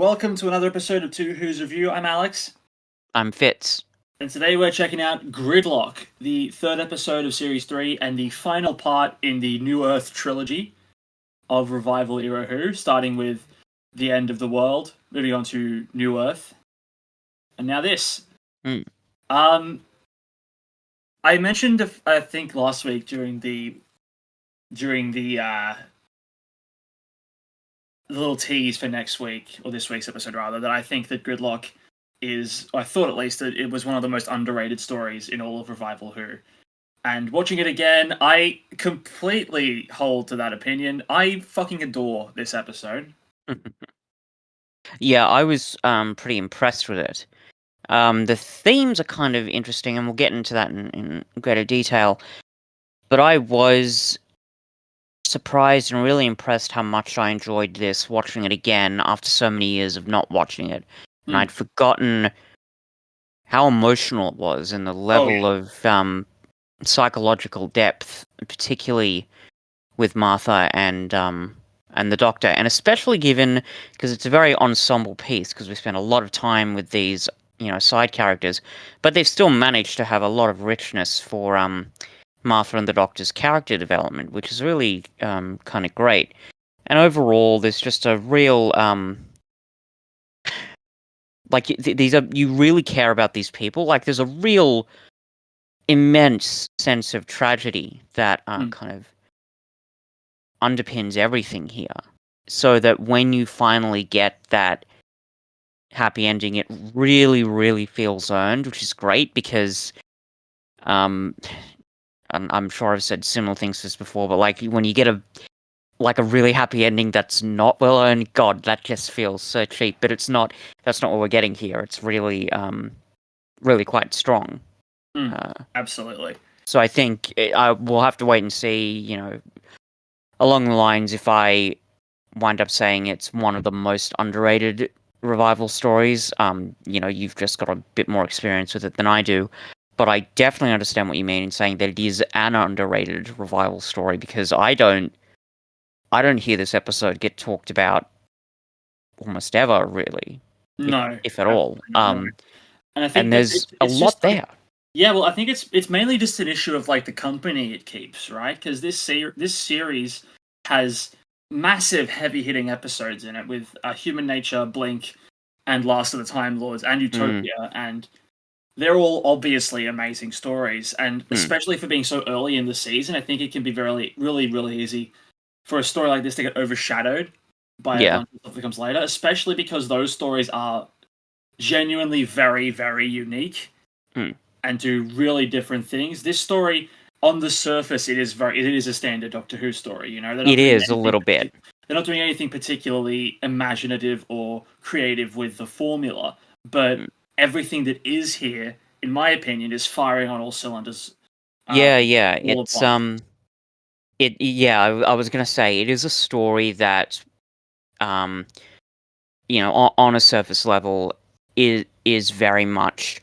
Welcome to another episode of Two Who's Review. I'm Alex, I'm Fitz. and today we're checking out Gridlock, the third episode of Series 3 and the final part in the New Earth trilogy of Revival era Who, starting with the end of the world, moving on to New Earth, and now this. Mm. I mentioned, I think last week during the little tease for next week, or this week's episode rather, that I think that Gridlock is, I thought at least, that it was one of the most underrated stories in all of Revival Who. And watching it again, I completely hold to that opinion. I fucking adore this episode. Yeah, I was pretty impressed with it. The themes are kind of interesting, and we'll get into that in greater detail. But I was surprised and really impressed how much I enjoyed this watching it again after so many years of not watching it. And I'd forgotten how emotional it was and the level of psychological depth, particularly with Martha and the Doctor, and especially given because it's a very ensemble piece because we spent a lot of time with these side characters, but they've still managed to have a lot of richness for Martha and the Doctor's character development, which is really kind of great. And overall, there's just a real these are, you really care about these people. Like there's a real immense sense of tragedy that kind of underpins everything here, so that when you finally get that happy ending, it really, really feels earned, which is great because I'm sure I've said similar things to this before, but like when you get a really happy ending that's not well earned, God, that just feels so cheap. But it's not. That's not what we're getting here. It's really, really quite strong. Absolutely. So I think I will have to wait and see. Along the lines, if I wind up saying it's one of the most underrated revival stories, you've just got a bit more experience with it than I do. But I definitely understand what you mean in saying that it is an underrated revival story, because I don't hear this episode get talked about almost ever, really. No, if at all. no. And I think And there's a lot there. Yeah, well, I think it's mainly just an issue of like the company it keeps, right? Because this series has massive, heavy-hitting episodes in it with Human Nature, Blink, and Last of the Time Lords, and Utopia, and they're all obviously amazing stories. And especially for being so early in the season, I think it can be really, really easy for a story like this to get overshadowed by a bunch of stuff that comes later, especially because those stories are genuinely very, very unique and do really different things. This story, on the surface, it is a standard Doctor Who story. It is a little bit. They're not doing anything particularly imaginative or creative with the formula, but everything that is here, in my opinion, is firing on all cylinders. It's I was gonna say it is a story that, on a surface level, is very much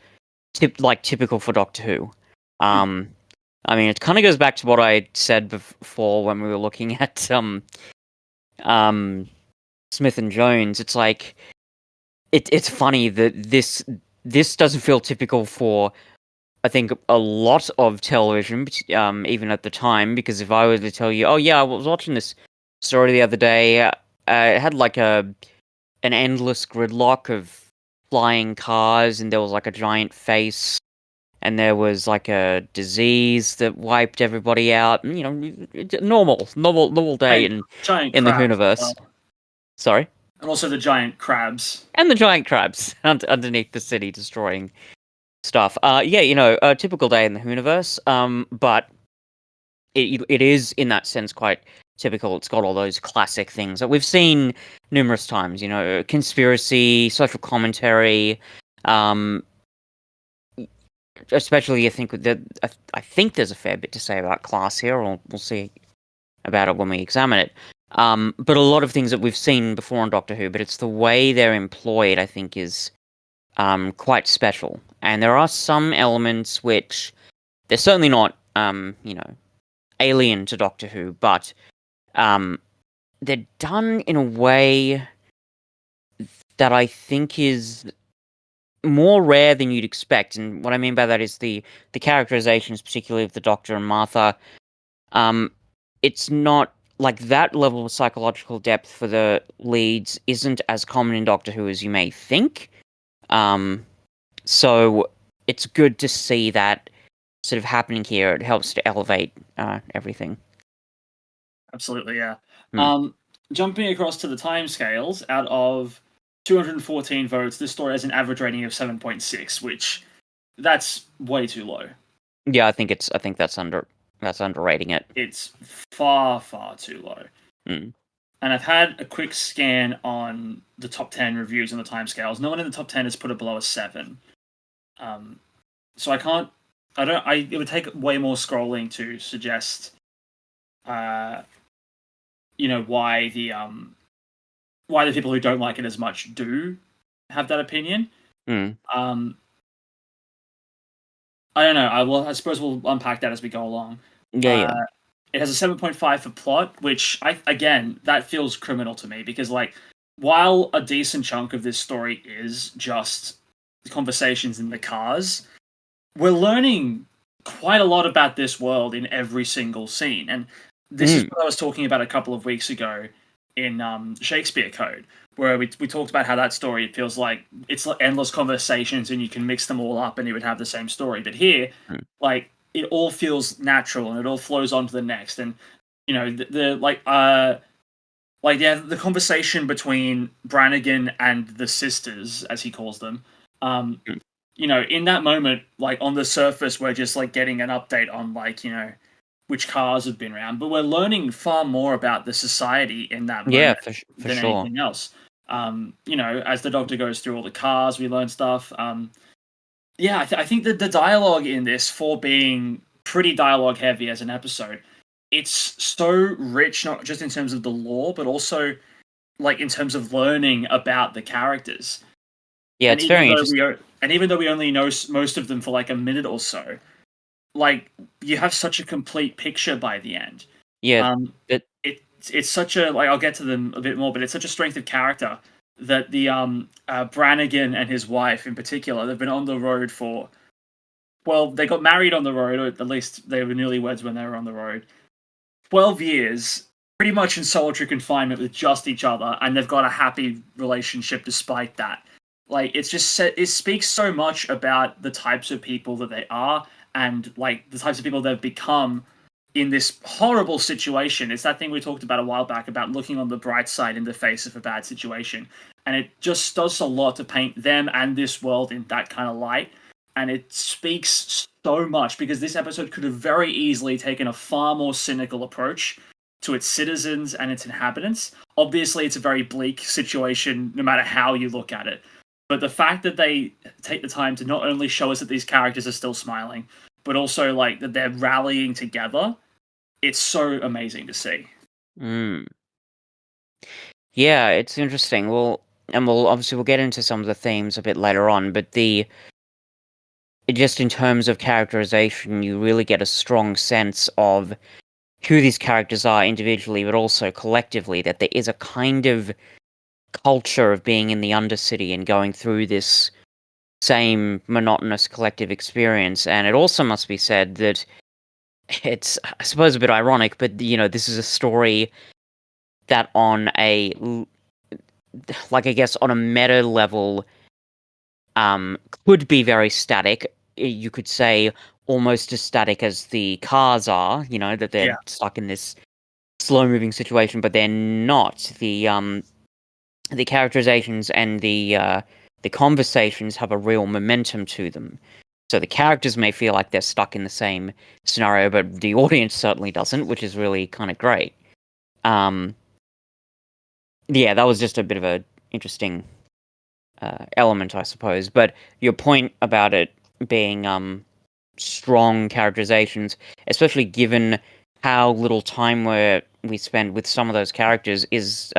typical for Doctor Who. I mean, it kind of goes back to what I said before when we were looking at Smith and Jones. It's like it's funny that this doesn't feel typical for, I think, a lot of television, even at the time. Because if I were to tell you, oh yeah, I was watching this story the other day, it had like an endless gridlock of flying cars, and there was like a giant face, and there was like a disease that wiped everybody out. Normal day in the universe. Sorry, and also the giant crabs and the giant crabs underneath the city destroying stuff. A typical day in the universe. But it is in that sense quite typical. It's got all those classic things that we've seen numerous times. Conspiracy, social commentary. Especially, I think there's a fair bit to say about class here. We'll see about it when we examine it. But a lot of things that we've seen before on Doctor Who, but it's the way they're employed, I think, is quite special. And there are some elements which they're certainly not, alien to Doctor Who, but they're done in a way that I think is more rare than you'd expect. And what I mean by that is the characterizations, particularly of the Doctor and Martha. Um, it's not like that level of psychological depth for the leads isn't as common in Doctor Who as you may think. Um, so it's good to see that sort of happening here. It helps to elevate everything. Absolutely, yeah. Hmm. Jumping across to the timescales, out of 214 votes, this story has an average rating of 7.6, which that's way too low. Yeah, I think that's underrating it. It's far, far too low. Mm. And I've had a quick scan on the top 10 reviews on the timescales. No one in the top 10 has put it below a 7. Um, so I can't. It would take way more scrolling to suggest, uh, why the people who don't like it as much do have that opinion. Mm. Um, I don't know. I suppose we'll unpack that as we go along. Yeah, Uh, yeah. it has a 7.5 for plot, which again that feels criminal to me because like while a decent chunk of this story is just conversations in the cars, we're learning quite a lot about this world in every single scene, and this is Mm. what I was talking about a couple of weeks ago in Shakespeare Code, where we talked about how that story it feels like it's like endless conversations and you can mix them all up and you would have the same story. But here, Mm. like it all feels natural and it all flows on to the next, and the like yeah the conversation between Brannigan and the sisters as he calls them. Um, Mm. in that moment, like on the surface, we're just like getting an update on like, which cars have been around, but we're learning far more about the society in that Yeah, moment for than sure. anything else. As the Doctor goes through all the cars, we learn stuff. Yeah, I think that the dialogue in this, for being pretty dialogue heavy as an episode, it's so rich, not just in terms of the lore, but also like in terms of learning about the characters. Yeah, And it's very interesting. even though we only know most of them for like a minute or so, like you have such a complete picture by the end. Yeah, Um, it it's such a like I'll get to them a bit more, but it's such a strength of character that the Brannigan and his wife in particular, they've been on the road for they got married on the road, or at least they were newlyweds when they were on the road. 12 years, pretty much in solitary confinement with just each other, and they've got a happy relationship despite that. Like it speaks so much about the types of people that they are, and like the types of people they've become in this horrible situation. It's that thing we talked about a while back about looking on the bright side in the face of a bad situation, and it just does a lot to paint them and this world in that kind of light. And it speaks so much because this episode could have very easily taken a far more cynical approach to its citizens and its inhabitants. Obviously, it's a very bleak situation no matter how you look at it. But the fact that they take the time to not only show us that these characters are still smiling, but also like that they're rallying together, it's so amazing to see. mm. Yeah, it's interesting. We'll obviously we'll get into some of the themes a bit later on, but the just in terms of characterization, you really get a strong sense of who these characters are individually, but also collectively, that there is a kind of culture of being in the Undercity and going through this same monotonous collective experience. And it also must be said that it's, I suppose, a bit ironic, but this is a story that like I guess on a meta level, could be very static. You could say almost as static as the cars are. That they're Yeah. stuck in this slow moving situation, but they're not. The characterizations and the conversations have a real momentum to them. So the characters may feel like they're stuck in the same scenario, but the audience certainly doesn't, which is really kind of great. Um, yeah, that was just a bit of a interesting element, I suppose. But your point about it being strong characterizations, especially given how little time we spend with some of those characters, is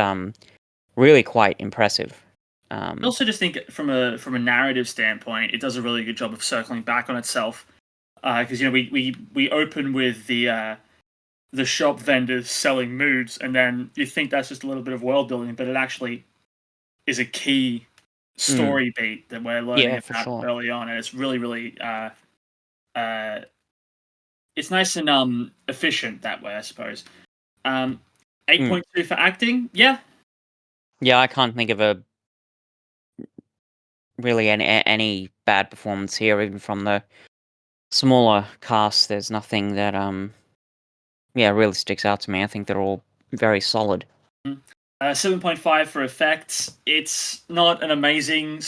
really quite impressive. I Um, also just think from a narrative standpoint, it does a really good job of circling back on itself. Because we open with the shop vendors selling moods, and then you think that's just a little bit of world building, but it actually is a key story beat that we're learning Yeah, for about sure. early on, and it's really, really uh, it's nice and efficient that way, I suppose. Um, eight Mm. point two for acting. Yeah, Yeah, I can't think of a really any bad performance here, even from the smaller cast. There's nothing that yeah really sticks out to me. I think they're all very solid. 7.5 for effects. It's not an amazing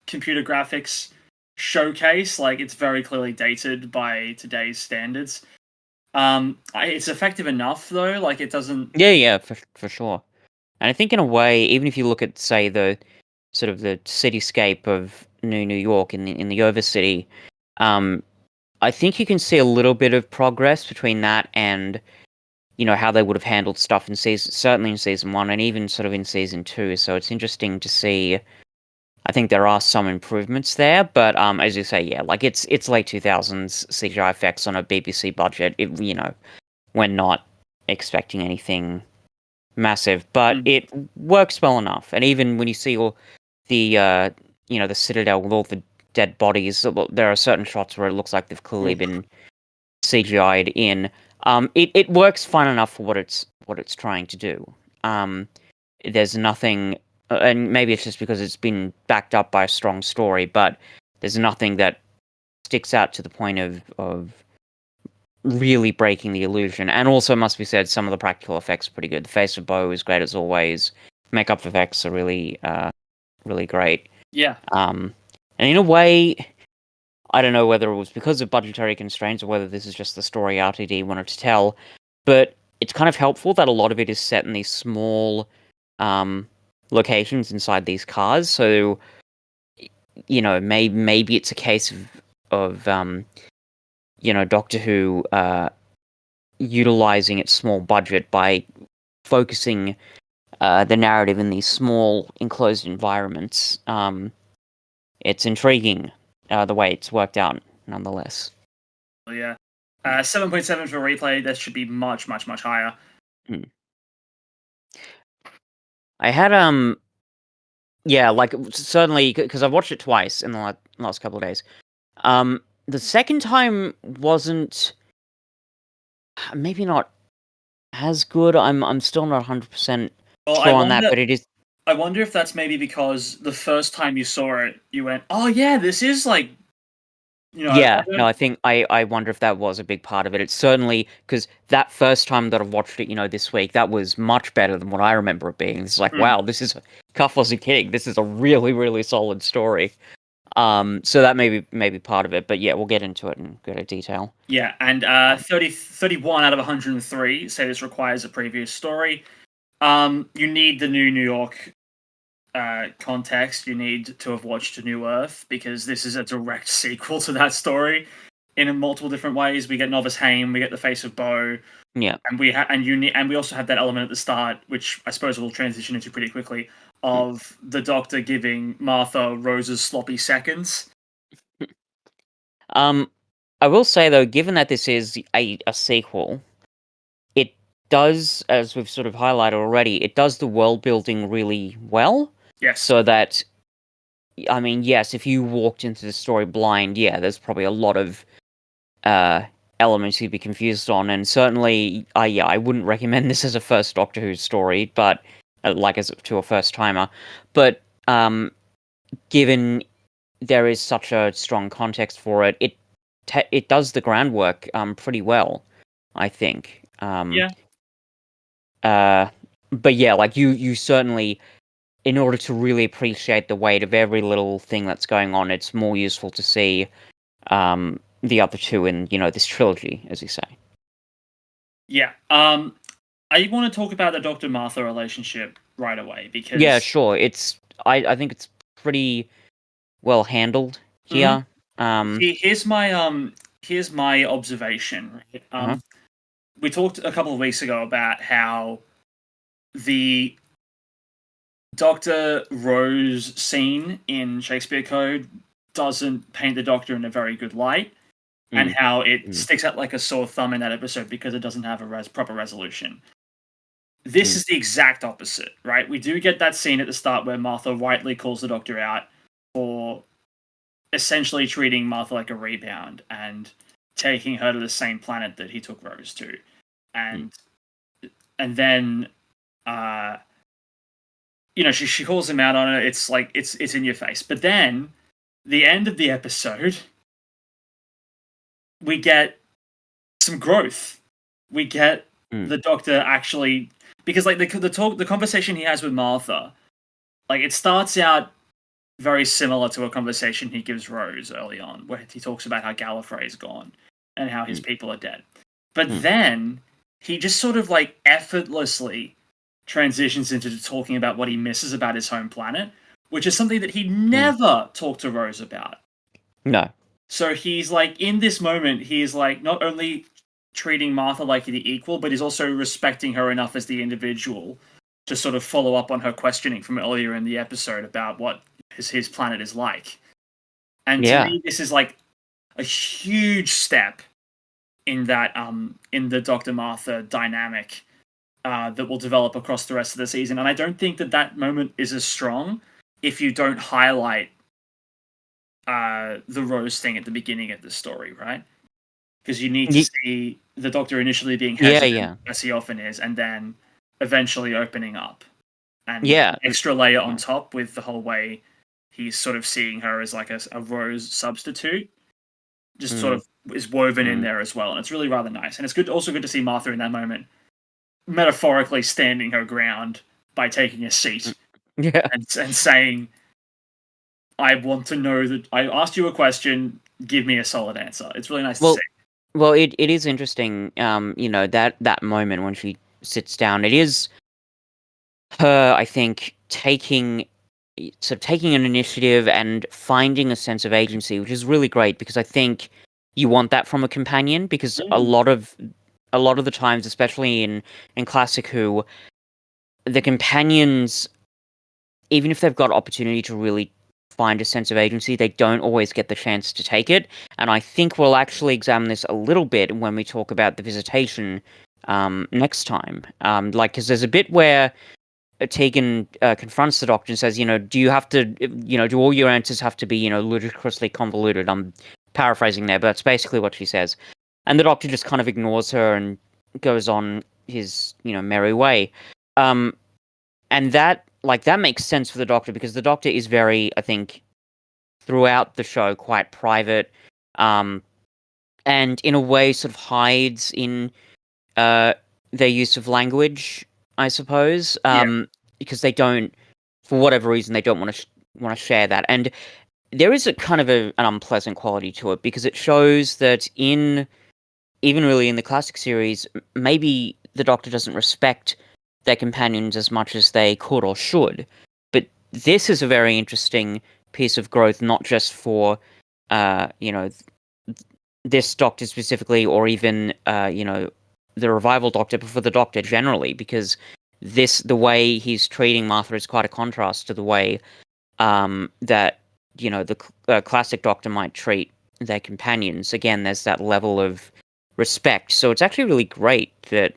computer graphics showcase. Like it's very clearly dated by today's standards. It's effective enough though. Like it doesn't. Yeah, yeah, for sure. And I think in a way, even if you look at say the sort of the cityscape of New York in the Overcity, um, I think you can see a little bit of progress between that and how they would have handled stuff in season, certainly in season one and even sort of in season two. So it's interesting to see. I think there are some improvements there, but as you say, yeah, like it's late 2000s CGI effects on a BBC budget. We're not expecting anything massive, but Mm, it works well enough. And even when you see all the the citadel with all the dead bodies, there are certain shots where it looks like they've clearly oof. been CGI'd in. It works fine enough for what it's trying to do. Um, there's nothing, and maybe it's just because it's been backed up by a strong story, but there's nothing that sticks out to the point of really breaking the illusion. And also, must be said, some of the practical effects are pretty good. The face of Bo is great as always. Makeup effects are really great. Yeah, And in a way, I don't know whether it was because of budgetary constraints or whether this is just the story RTD wanted to tell, but it's kind of helpful that a lot of it is set in these small um, locations inside these cars. So, maybe it's a case of Doctor Who utilizing its small budget by focusing the narrative in these small enclosed environments. It's intriguing the way it's worked out, nonetheless. yeah. 7.7 for replay. That should be much, much, much higher. Mm. I had yeah, like certainly because I've watched it twice in the last couple of days. The second time wasn't maybe not as good. I'm still not 100% Well, sure on that, but it is. I wonder if that's maybe because the first time you saw it, you went, "Oh yeah, this is like, I Yeah, no, don't." I think I wonder if that was a big part of it. It's certainly because that first time that I've watched it, this week, that was much better than what I remember it being. It's like, Hmm. wow, Cuff wasn't kidding. This is a really, really solid story. So that may be part of it, but yeah, we'll get into it in greater detail. Yeah, and Um, 31 out of 103 say this requires a previous story. You need the New York context. You need to have watched A New Earth because this is a direct sequel to that story in multiple different ways. We get Novice Haim, we get the face of Bo, yeah. and we also have that element at the start, which I suppose we'll transition into pretty quickly, Mm. of the Doctor giving Martha Rose's sloppy seconds. Um, I will say though, given that this is a sequel, it does, as we've sort of highlighted already, it does the world building really well. Yes. So that, I mean, yes, if you walked into the story blind, yeah, there's probably a lot of uh, elements you'd be confused on, and certainly, yeah, I wouldn't recommend this as a first Doctor Who story, but like as to a first timer. But given there is such a strong context for it, it does the groundwork pretty well, I think. Yeah. Uh, but yeah, like you certainly, in order to really appreciate the weight of every little thing that's going on, it's more useful to see the other two in this trilogy, as you say. Yeah. I want to talk about the Doctor Martha relationship right away Yeah, because sure. I think it's pretty well handled Mhm. here. Um, here's my observation. Right? uh-huh. We talked a couple of weeks ago about how the Doctor Rose scene in Shakespeare Code doesn't paint the Doctor in a very good light, and Mm, how it mm, sticks out like a sore thumb in that episode because it doesn't have a proper resolution. This is the exact opposite, right? We do get that scene at the start where Martha rightly calls the Doctor out for essentially treating Martha like a rebound and taking her to the same planet that he took Rose to. And then she calls him out on it. It's like it's in your face. But then the end of the episode, we get some growth. We get the Doctor actually, because like the conversation he has with Martha, like it starts out very similar to a conversation he gives Rose early on, where he talks about how Gallifrey's gone and how his people are dead. But then he just sort of like effortlessly transitions into talking about what he misses about his home planet, which is something that he never talked to Rose about. No. So he's like, in this moment, he's like not only treating Martha like the equal, but he's also respecting her enough as the individual to sort of follow up on her questioning from earlier in the episode about what his planet is like. And to me, this is like a huge step in that in the Dr. Martha dynamic that will develop across the rest of the season. And I don't think that moment is as strong if you don't highlight the Rose thing at the beginning of the story, right? Because you need to see the Doctor initially being hesitant, as he often is, and then eventually opening up. And an extra layer on top with the whole way he's sort of seeing her as like a Rose substitute, just sort of is woven in there as well. And it's really rather nice. And it's also good to see Martha in that moment, metaphorically standing her ground by taking a seat and saying, I want to know that I asked you a question, give me a solid answer. It's really nice to see. Well, it is interesting, that moment when she sits down. It is her, I think, taking an initiative and finding a sense of agency, which is really great, because I think you want that from a companion, because a lot of the times, especially in Classic Who, the companions, even if they've got opportunity to really find a sense of agency, they don't always get the chance to take it. And I think we'll actually examine this a little bit when we talk about the visitation next time. Because there's a bit where Tegan confronts the Doctor and says, do you have to, do all your answers have to be, ludicrously convoluted? I'm paraphrasing there, but that's basically what she says. And the Doctor just kind of ignores her and goes on his, merry way. And that makes sense for the Doctor, because the Doctor is very, I think, throughout the show, quite private, and in a way sort of hides in their use of language, I suppose, because they don't, for whatever reason, they don't want to share that. And there is a kind of an unpleasant quality to it, because it shows that even really in the classic series, maybe the Doctor doesn't respect their companions as much as they could or should. But this is a very interesting piece of growth, not just for this Doctor specifically, or even the Revival Doctor, but for the Doctor generally, because the way he's treating Martha is quite a contrast to the way that the classic Doctor might treat their companions. Again, there's that level of respect. So it's actually really great that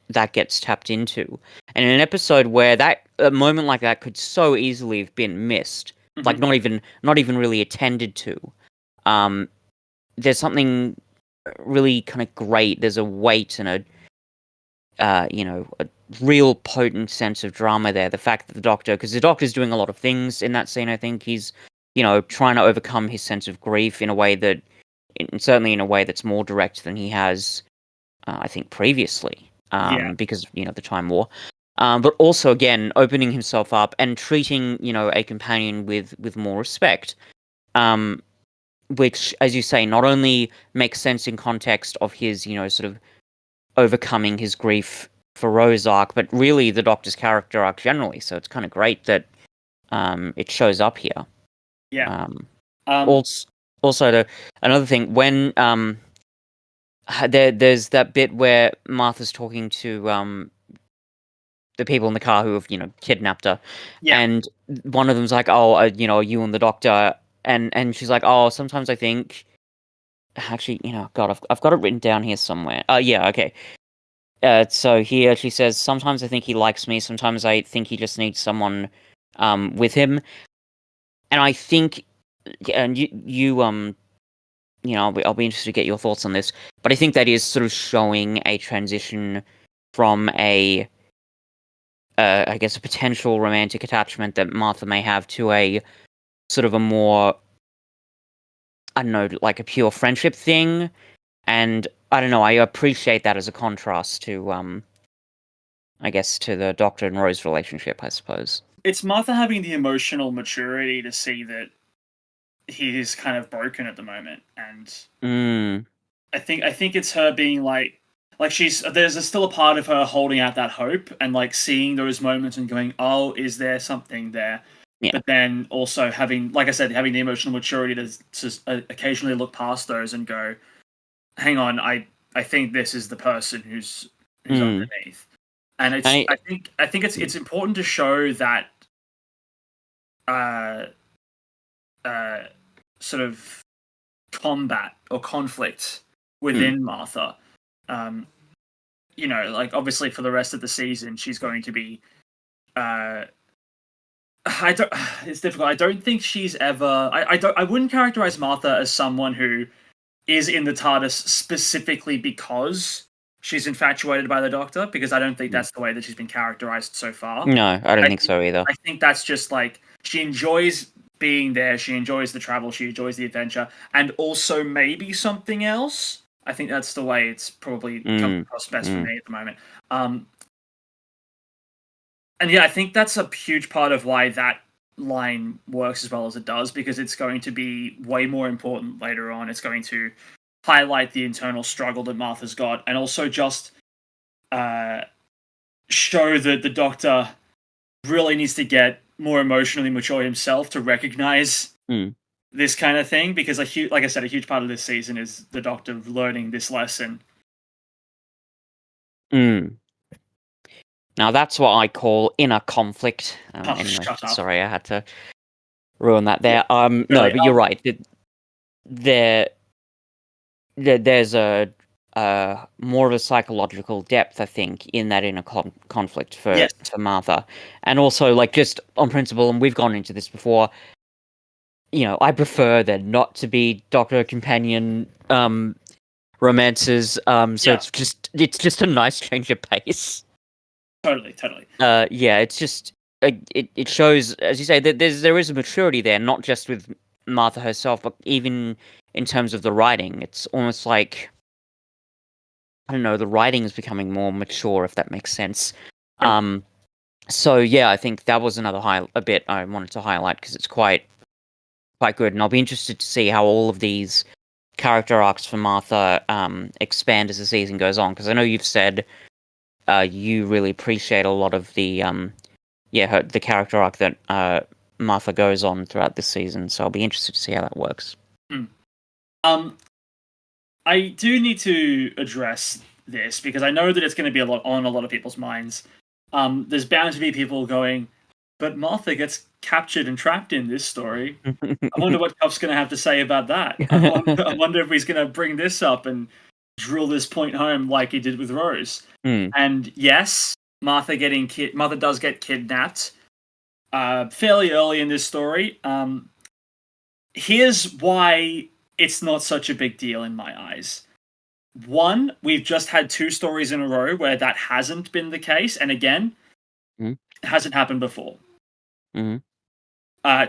that gets tapped into. And in an episode where a moment like that could so easily have been missed, like not even really attended to, there's something really kind of great. There's a weight and a real potent sense of drama there. The fact that because the Doctor's doing a lot of things in that scene, I think he's, trying to overcome his sense of grief in a way that, certainly in a way that's more direct than he has, I think, previously. Because the Time War, but also again opening himself up and treating a companion with more respect, which, as you say, not only makes sense in context of his sort of overcoming his grief for Rose arc, but really the Doctor's character arc generally. So it's kind of great that it shows up here. Also, another thing, when there's that bit where Martha's talking to the people in the car who have kidnapped her, and one of them's like, "Oh, you and the Doctor," and she's like, "Oh, sometimes I think." Actually, God, I've got it written down here somewhere. Okay. So here she says, sometimes I think he likes me, sometimes I think he just needs someone with him. And I think, and I'll be interested to get your thoughts on this, but I think that is sort of showing a transition from I guess, a potential romantic attachment that Martha may have to a sort of a more, I don't know, like a pure friendship thing. And I don't know, I appreciate that as a contrast to, I guess, to the Doctor and Rose relationship, I suppose. It's Martha having the emotional maturity to see that he is kind of broken at the moment, and Mm, I think it's her being like still a part of her holding out that hope and like seeing those moments and going, oh, is there something there? yeah. But then also having, like I said, having the emotional maturity to occasionally look past those and go, hang on, I think this is the person who's Mm. underneath. And And I think it's important to show that uh uh sort of combat or conflict mm, within Martha. Um, like obviously for the rest of the season, she's going to be. Uh, I don't. It's difficult. I don't think she's ever. I don't. I wouldn't characterize Martha as someone who is in the TARDIS specifically because she's infatuated by the Doctor. Because I don't think mm. that's the way that she's been characterized so far. No, I don't I think think so either. I think that's just like she enjoys being there. She enjoys the travel. She enjoys the adventure, and also maybe something else. I think that's the way it's probably comes Mm, across best for mm, me at the moment. Um, and yeah, I think that's a huge part of why that line works as well as it does, because it's going to be way more important later on. It's going to highlight the internal struggle that Martha's got, and also just uh, show that the Doctor really needs to get more emotionally mature himself to recognize mm, this kind of thing. Because like I said, a huge part of this season is the Doctor learning this lesson. mm. Now that's what I call inner conflict. Oh, Anyway, shut up! sorry, I had to ruin that Yeah, there. No, really. but you're right. There, there's a more of a psychological depth, I think, in that inner conflict Yes, for Martha, and also like just on principle, and we've gone into this before. I prefer there not to be Doctor companion romances. So yeah, it's just a nice change of pace. totally, totally. Yeah, it's just it shows, as you say, that there is a maturity there, not just with Martha herself, but even in terms of the writing. It's almost like, I don't know, the writing is becoming more mature, if that makes sense. Totally. Um, so yeah, I think that was another a bit I wanted to highlight because it's quite good, and I'll be interested to see how all of these character arcs for Martha expand as the season goes on. Because I know you've said you really appreciate a lot of the character arc that Martha goes on throughout this season. So I'll be interested to see how that works. Mm. Um, I do need to address this because I know that it's going to be a lot of people's minds. There's bound to be people going, but Martha gets captured and trapped in this story. I wonder what Cuff's going to have to say about that. I wonder if he's going to bring this up and drill this point home like he did with Rose. Hmm. And yes, Martha does get kidnapped fairly early in this story. Here's why it's not such a big deal in my eyes. One, we've just had two stories in a row where that hasn't been the case, and again, Hmm. it hasn't happened before. Hmm.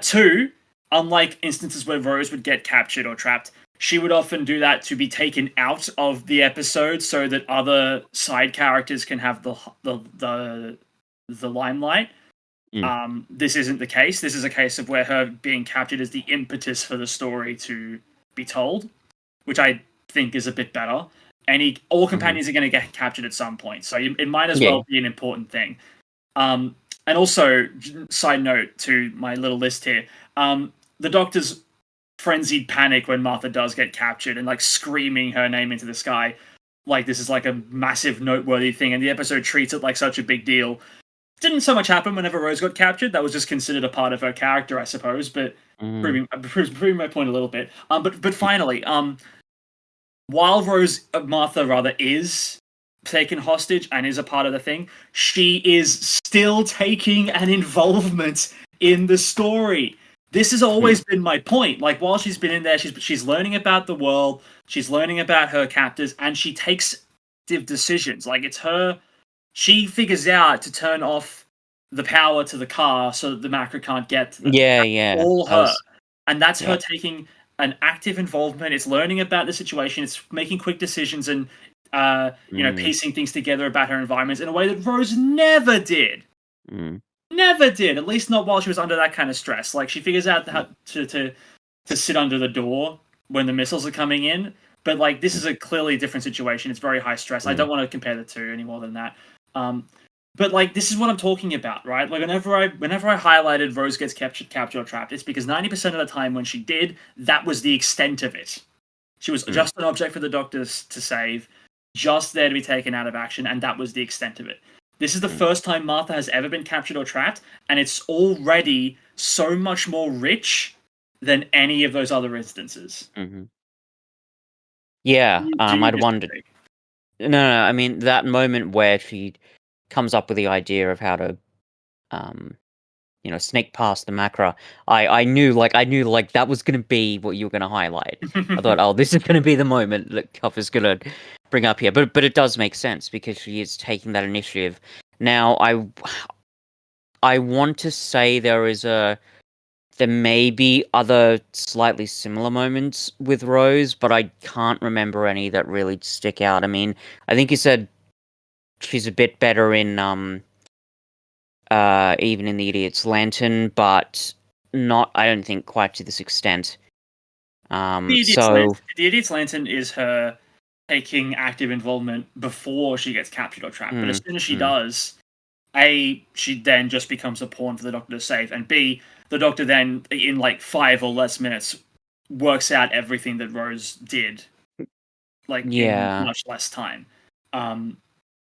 Two, unlike instances where Rose would get captured or trapped, she would often do that to be taken out of the episode so that other side characters can have the limelight. Hmm. This isn't the case. This is a case of where her being captured is the impetus for the story to be told, which I think is a bit better. All Hmm. companions are going to get captured at some point, so it might as Yeah. well be an important thing. And also, side note to my little list here, the Doctor's frenzied panic when Martha does get captured and like screaming her name into the sky, like this is like a massive noteworthy thing, and the episode treats it like such a big deal. Didn't so much happen whenever Rose got captured. That was just considered a part of her character, I suppose. But Hmm. proving my point a little bit. But finally, while Martha rather is taken hostage and is a part of the thing, she is still taking an involvement in the story. This has always been my point. Like, while she's been in there, she's learning about the world, she's learning about her captors, and she takes decisions. Like, it's her. She figures out to turn off the power to the car so that the macro can't get to them. Yeah, That's yeah. all her. And that's yeah. her taking an active involvement. It's learning about the situation. It's making quick decisions and piecing things together about her environments in a way that Rose never did. Never did. At least not while she was under that kind of stress. Like, she figures out how to sit under the door when the missiles are coming in. But like, this is a clearly different situation. It's very high stress. I don't want to compare the two any more than that. But like, this is what I'm talking about, right? Like, whenever I highlighted Rose gets captured or trapped, it's because 90% of the time when she did, that was the extent of it. She was just an object for the Doctors to save, just there to be taken out of action, and that was the extent of it. This is the first time Martha has ever been captured or trapped, and it's already so much more rich than any of those other instances. Yeah, Do you I'd disagree? wondered. No, I mean, that moment where she comes up with the idea of how to, sneak past the macra, I knew that was going to be what you were going to highlight. I thought, oh, this is going to be the moment that Cuff is going to bring up here. But it does make sense because she is taking that initiative. Now, I want to say there may be other slightly similar moments with Rose, but I can't remember any that really stick out. I mean, I think you said she's a bit better in even in the Idiot's Lantern, but not, I don't think, quite to this extent. The Idiot's Lantern is her taking active involvement before she gets captured or trapped. But as soon as she does, A, she then just becomes a pawn for the Doctor to save, and B, the Doctor then, in like 5 or less minutes, works out everything that Rose did, like, in much less time.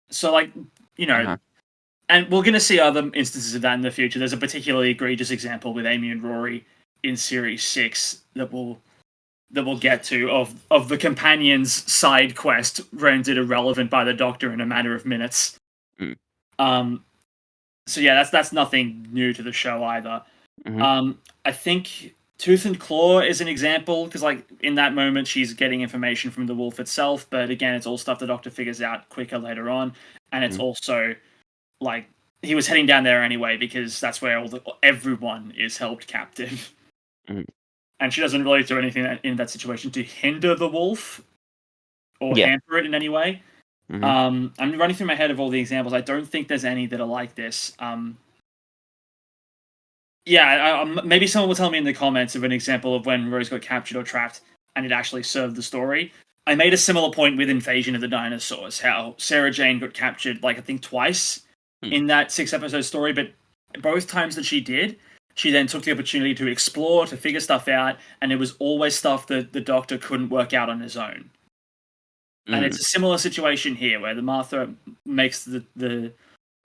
So, like, and we're going to see other instances of that in the future. There's a particularly egregious example with Amy and Rory in Series 6 that we'll get to, of the companion's side quest rendered irrelevant by the Doctor in a matter of minutes. So yeah, that's nothing new to the show either. I think Tooth and Claw is an example, because like, in that moment she's getting information from the wolf itself, but again, it's all stuff the Doctor figures out quicker later on, and it's also like, he was heading down there anyway because that's where everyone is held captive. And she doesn't really do anything in that situation to hinder the wolf or hamper it in any way. I'm running through my head of all the examples. I don't think there's any that are like this. Maybe someone will tell me in the comments of an example of when Rose got captured or trapped and it actually served the story. I made a similar point with Invasion of the Dinosaurs, how Sarah Jane got captured, like, I think twice in that 6-episode story, but both times that she did, she then took the opportunity to explore, to figure stuff out, and it was always stuff that the Doctor couldn't work out on his own. And it's a similar situation here, where the Martha makes the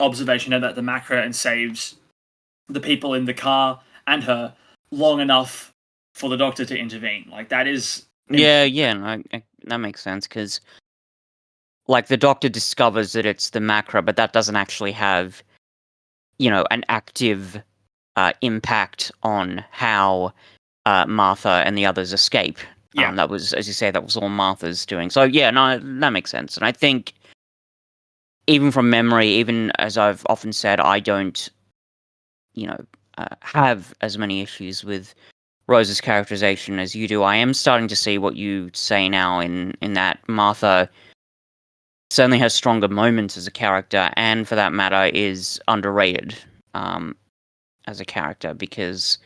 observation about the macra and saves the people in the car and her long enough for the Doctor to intervene. Like, that is... that makes sense, because like, the Doctor discovers that it's the macra, but that doesn't actually have, an active impact on how Martha and the others escape. That was, as you say, that was all Martha's doing. So that makes sense. And I think, even from memory, even as I've often said, I don't, have as many issues with Rose's characterization as you do. I am starting to see what you say now in that Martha certainly has stronger moments as a character, and for that matter is underrated as a character, because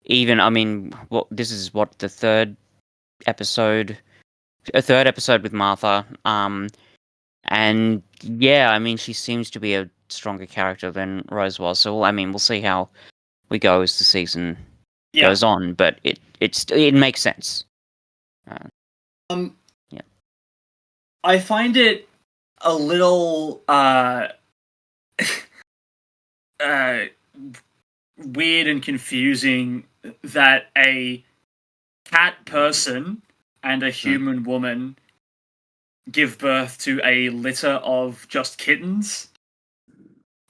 even, I mean, this is the third episode with Martha, and yeah, I mean, she seems to be a stronger character than Rose was. So I mean, we'll see how we go as the season goes on, but it makes sense. I find it a little weird and confusing that a cat person and a human woman give birth to a litter of just kittens,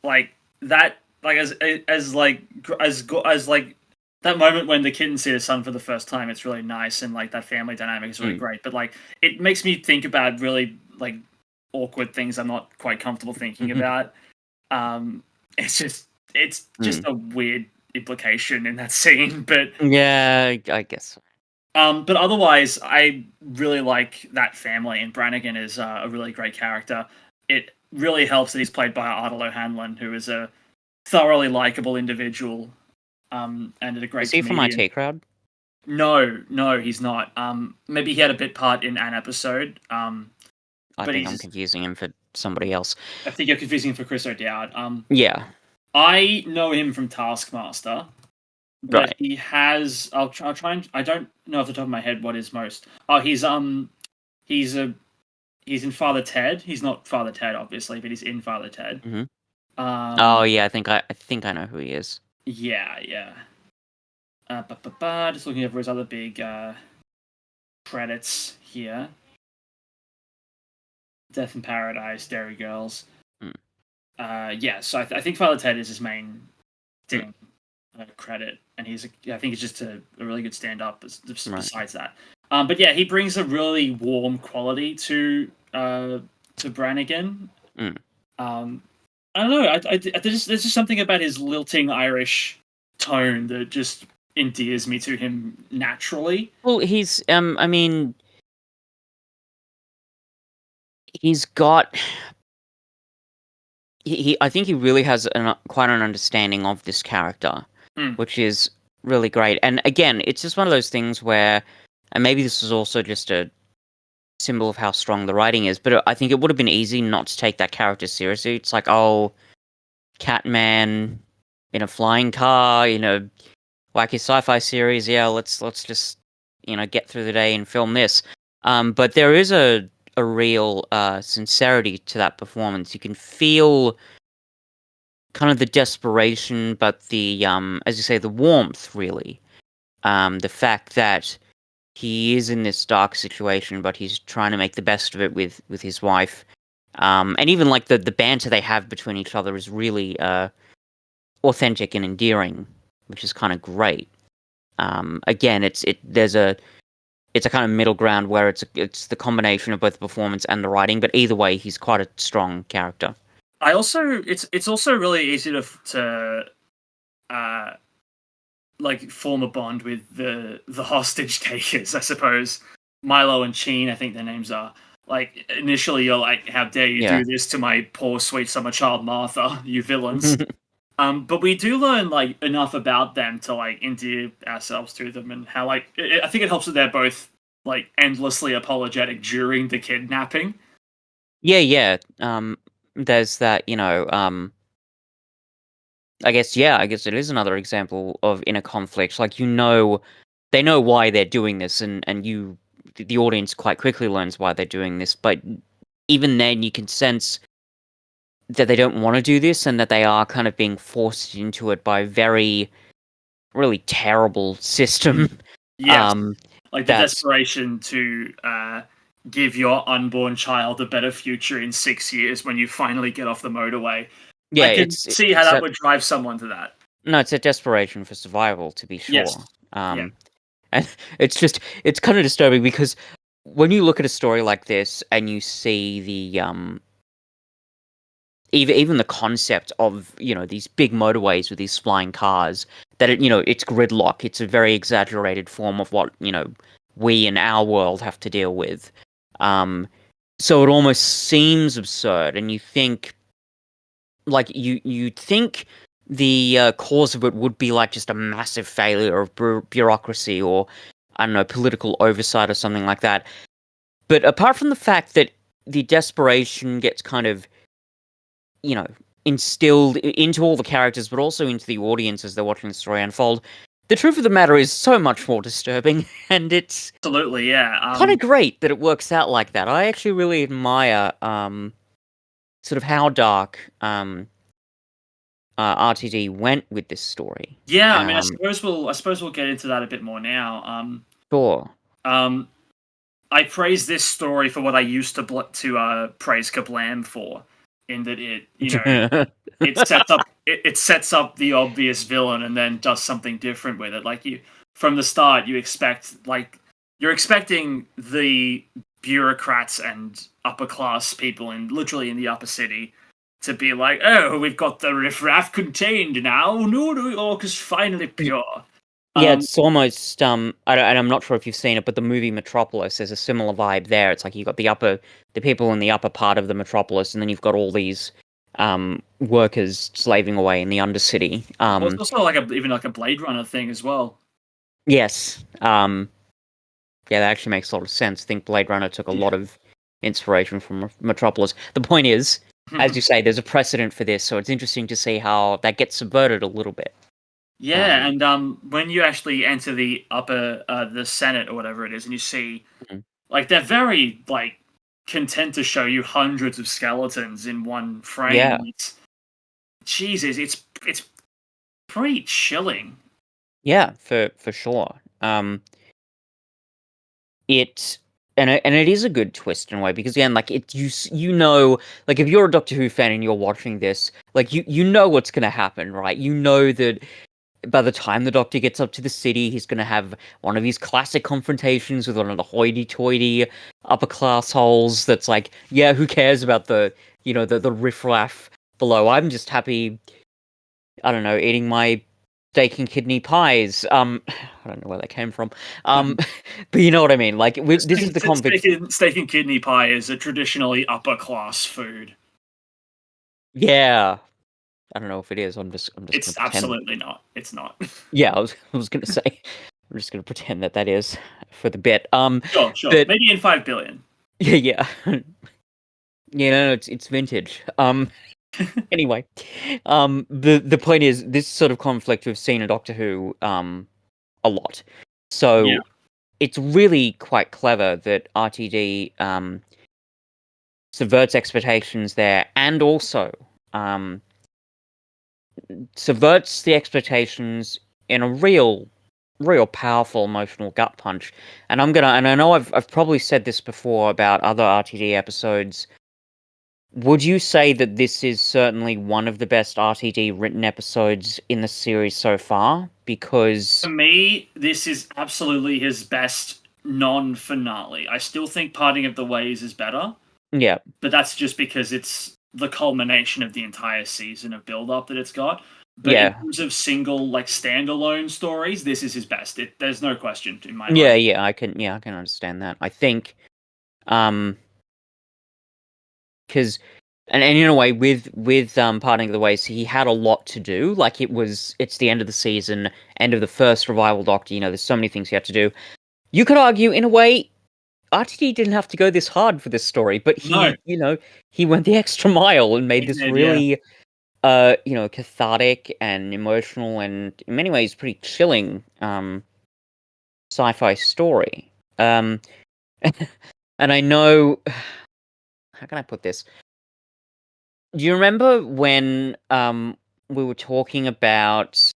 like that, like as like that moment when the kittens see the sun for the first time, it's really nice, and like that family dynamic is really Mm. great. But like it makes me think about really like awkward things I'm not quite comfortable thinking about. Um, it's just Mm. a weird implication in that scene, but Yeah, I guess. but otherwise, I really like that family, and Brannigan is a really great character. It really helps that he's played by Ardal O'Hanlon, who is a thoroughly likable individual, and a Is great he from comedian. IT Crowd? No, he's not. Maybe he had a bit part in an episode. I But think I'm he's. confusing him for somebody else. I think you're confusing him for Chris O'Dowd. Yeah, I know him from Taskmaster, but right. he has. I'll try and. I don't know off the top of my head what is most. Oh, he's a he's in Father Ted. He's not Father Ted, obviously, but he's in Father Ted. Hmm. Oh Um, yeah, I think I know who he is. yeah. Just looking over his other big credits here: Death in Paradise, Dairy Girls. Mm. Yeah. So I think Father Ted is his main Mm. thing credit, and I think he's just a really good stand-up. Right. Besides that, but yeah, he brings a really warm quality to Brannigan. Mm. Um, I don't know. There's just something about his lilting Irish tone that just endears me to him naturally. Well, he's I mean, he's got I think he really has quite an understanding of this character, Mm, which is really great. And again, it's just one of those things where, and maybe this is also just a symbol of how strong the writing is, but I think it would have been easy not to take that character seriously. It's like, oh, Catman in a flying car, wacky sci-fi series. Yeah, let's just get through the day and film this. But there is a real sincerity to that performance. You can feel kind of the desperation, but the as you say, the warmth. Really, the fact that he is in this dark situation, but he's trying to make the best of it with his wife. And even like the banter they have between each other is really authentic and endearing, which is kind of great. Again, it's a kind of middle ground where it's the combination of both the performance and the writing, but either way, he's quite a strong character. I also it's also really easy to uh, like form a bond with the hostage takers. I suppose Milo and Sheen, I think their names are. Like initially, you're like, "How dare you Yeah. do this to my poor sweet summer child Martha, you villains!" But we do learn like enough about them to like endear ourselves to them, and how like I think it helps that they're both like endlessly apologetic during the kidnapping. Yeah. There's that, I guess it is another example of inner conflict. Like, they know why they're doing this, and the audience quite quickly learns why they're doing this. But even then, you can sense that they don't want to do this, and that they are kind of being forced into it by a very, really terrible system. Yes, Um, like the that's desperation to give your unborn child a better future in 6 years when you finally get off the motorway. I yeah, can see how it's that a would drive someone to that. no, it's a desperation for survival, to be Yes, sure. yeah, And it's kind of disturbing because when you look at a story like this and you see the even the concept of these big motorways with these flying cars, that it's gridlock. It's a very exaggerated form of what we in our world have to deal with. Um, so it almost seems absurd, and you think like you think the cause of it would be like just a massive failure of bureaucracy, or I don't know, political oversight or something like that. But apart from the fact that the desperation gets kind of, you know, instilled into all the characters, but also into the audience as they're watching the story unfold, the truth of the matter is so much more disturbing, and it's absolutely, yeah. kind of great that it works out like that. I actually really admire sort of how dark RTD went with this story. Yeah, I mean, Um, I suppose we'll get into that a bit more now. sure. Um, I praise this story for what I used to praise Kablam for, in that it sets up the obvious villain and then does something different with it. Like you from the start, you're expecting the bureaucrats and upper class people in literally in the upper city to be like, oh, we've got the riffraff contained now. No, no, Orc finally pure. Yeah, it's almost and I'm not sure if you've seen it, but the movie Metropolis, there's a similar vibe there. It's like you've got the people in the upper part of the metropolis, and then you've got all these workers slaving away in the undercity. Well, it's also even like a Blade Runner thing as well. Yes. Yeah, that actually makes a lot of sense. I think Blade Runner took a lot of inspiration from Metropolis. The point is, as you say, there's a precedent for this, so it's interesting to see how that gets subverted a little bit. Yeah, and when you actually enter the the Senate or whatever it is, and you see, like, they're very like content to show you hundreds of skeletons in one frame. Yeah. Jesus, it's pretty chilling. Yeah, for sure. It and it is a good twist in a way because again, like you know, like if you're a Doctor Who fan and you're watching this, like you know what's gonna happen, right? You know that by the time the Doctor gets up to the city, he's gonna have one of his classic confrontations with one of the hoity-toity upper class holes. That's like, yeah, who cares about the riffraff below? I'm just happy, I don't know, eating my steak and kidney pies. I don't know where that came from. But you know what I mean. Like this is the conflict. Steak and kidney pie is a traditionally upper class food. Yeah, I don't know if it is. I'm just It's gonna pretend. absolutely not. It's not. Yeah, I was gonna say. I'm just gonna pretend that is for the bit. Sure. But Maybe in 5 billion. yeah. You know, it's vintage. Anyway, the point is this sort of conflict we've seen in Doctor Who a lot. So it's really quite clever that RTD subverts expectations there, and also subverts the expectations in a real powerful emotional gut punch. And I know I've probably said this before about other RTD episodes. Would you say that this is certainly one of the best RTD written episodes in the series so far? Because For me, this is absolutely his best non-finale. I still think Parting of the Ways is better, yeah, but that's just because it's the culmination of the entire season of build-up that it's got. But in yeah, terms of single, like, standalone stories, this is his best. There's no question in my yeah, mind. I can understand that. I think, because and in a way with Parting of the Ways, he had a lot to do. Like it's the end of the season, end of the first revival Doctor. You know, there's so many things he had to do. You could argue, in a way, RTD didn't have to go this hard for this story, but No, he went the extra mile and made he this did, yeah. really cathartic and emotional and in many ways pretty chilling sci-fi story. And I know, how can I put this? Do you remember when we were talking about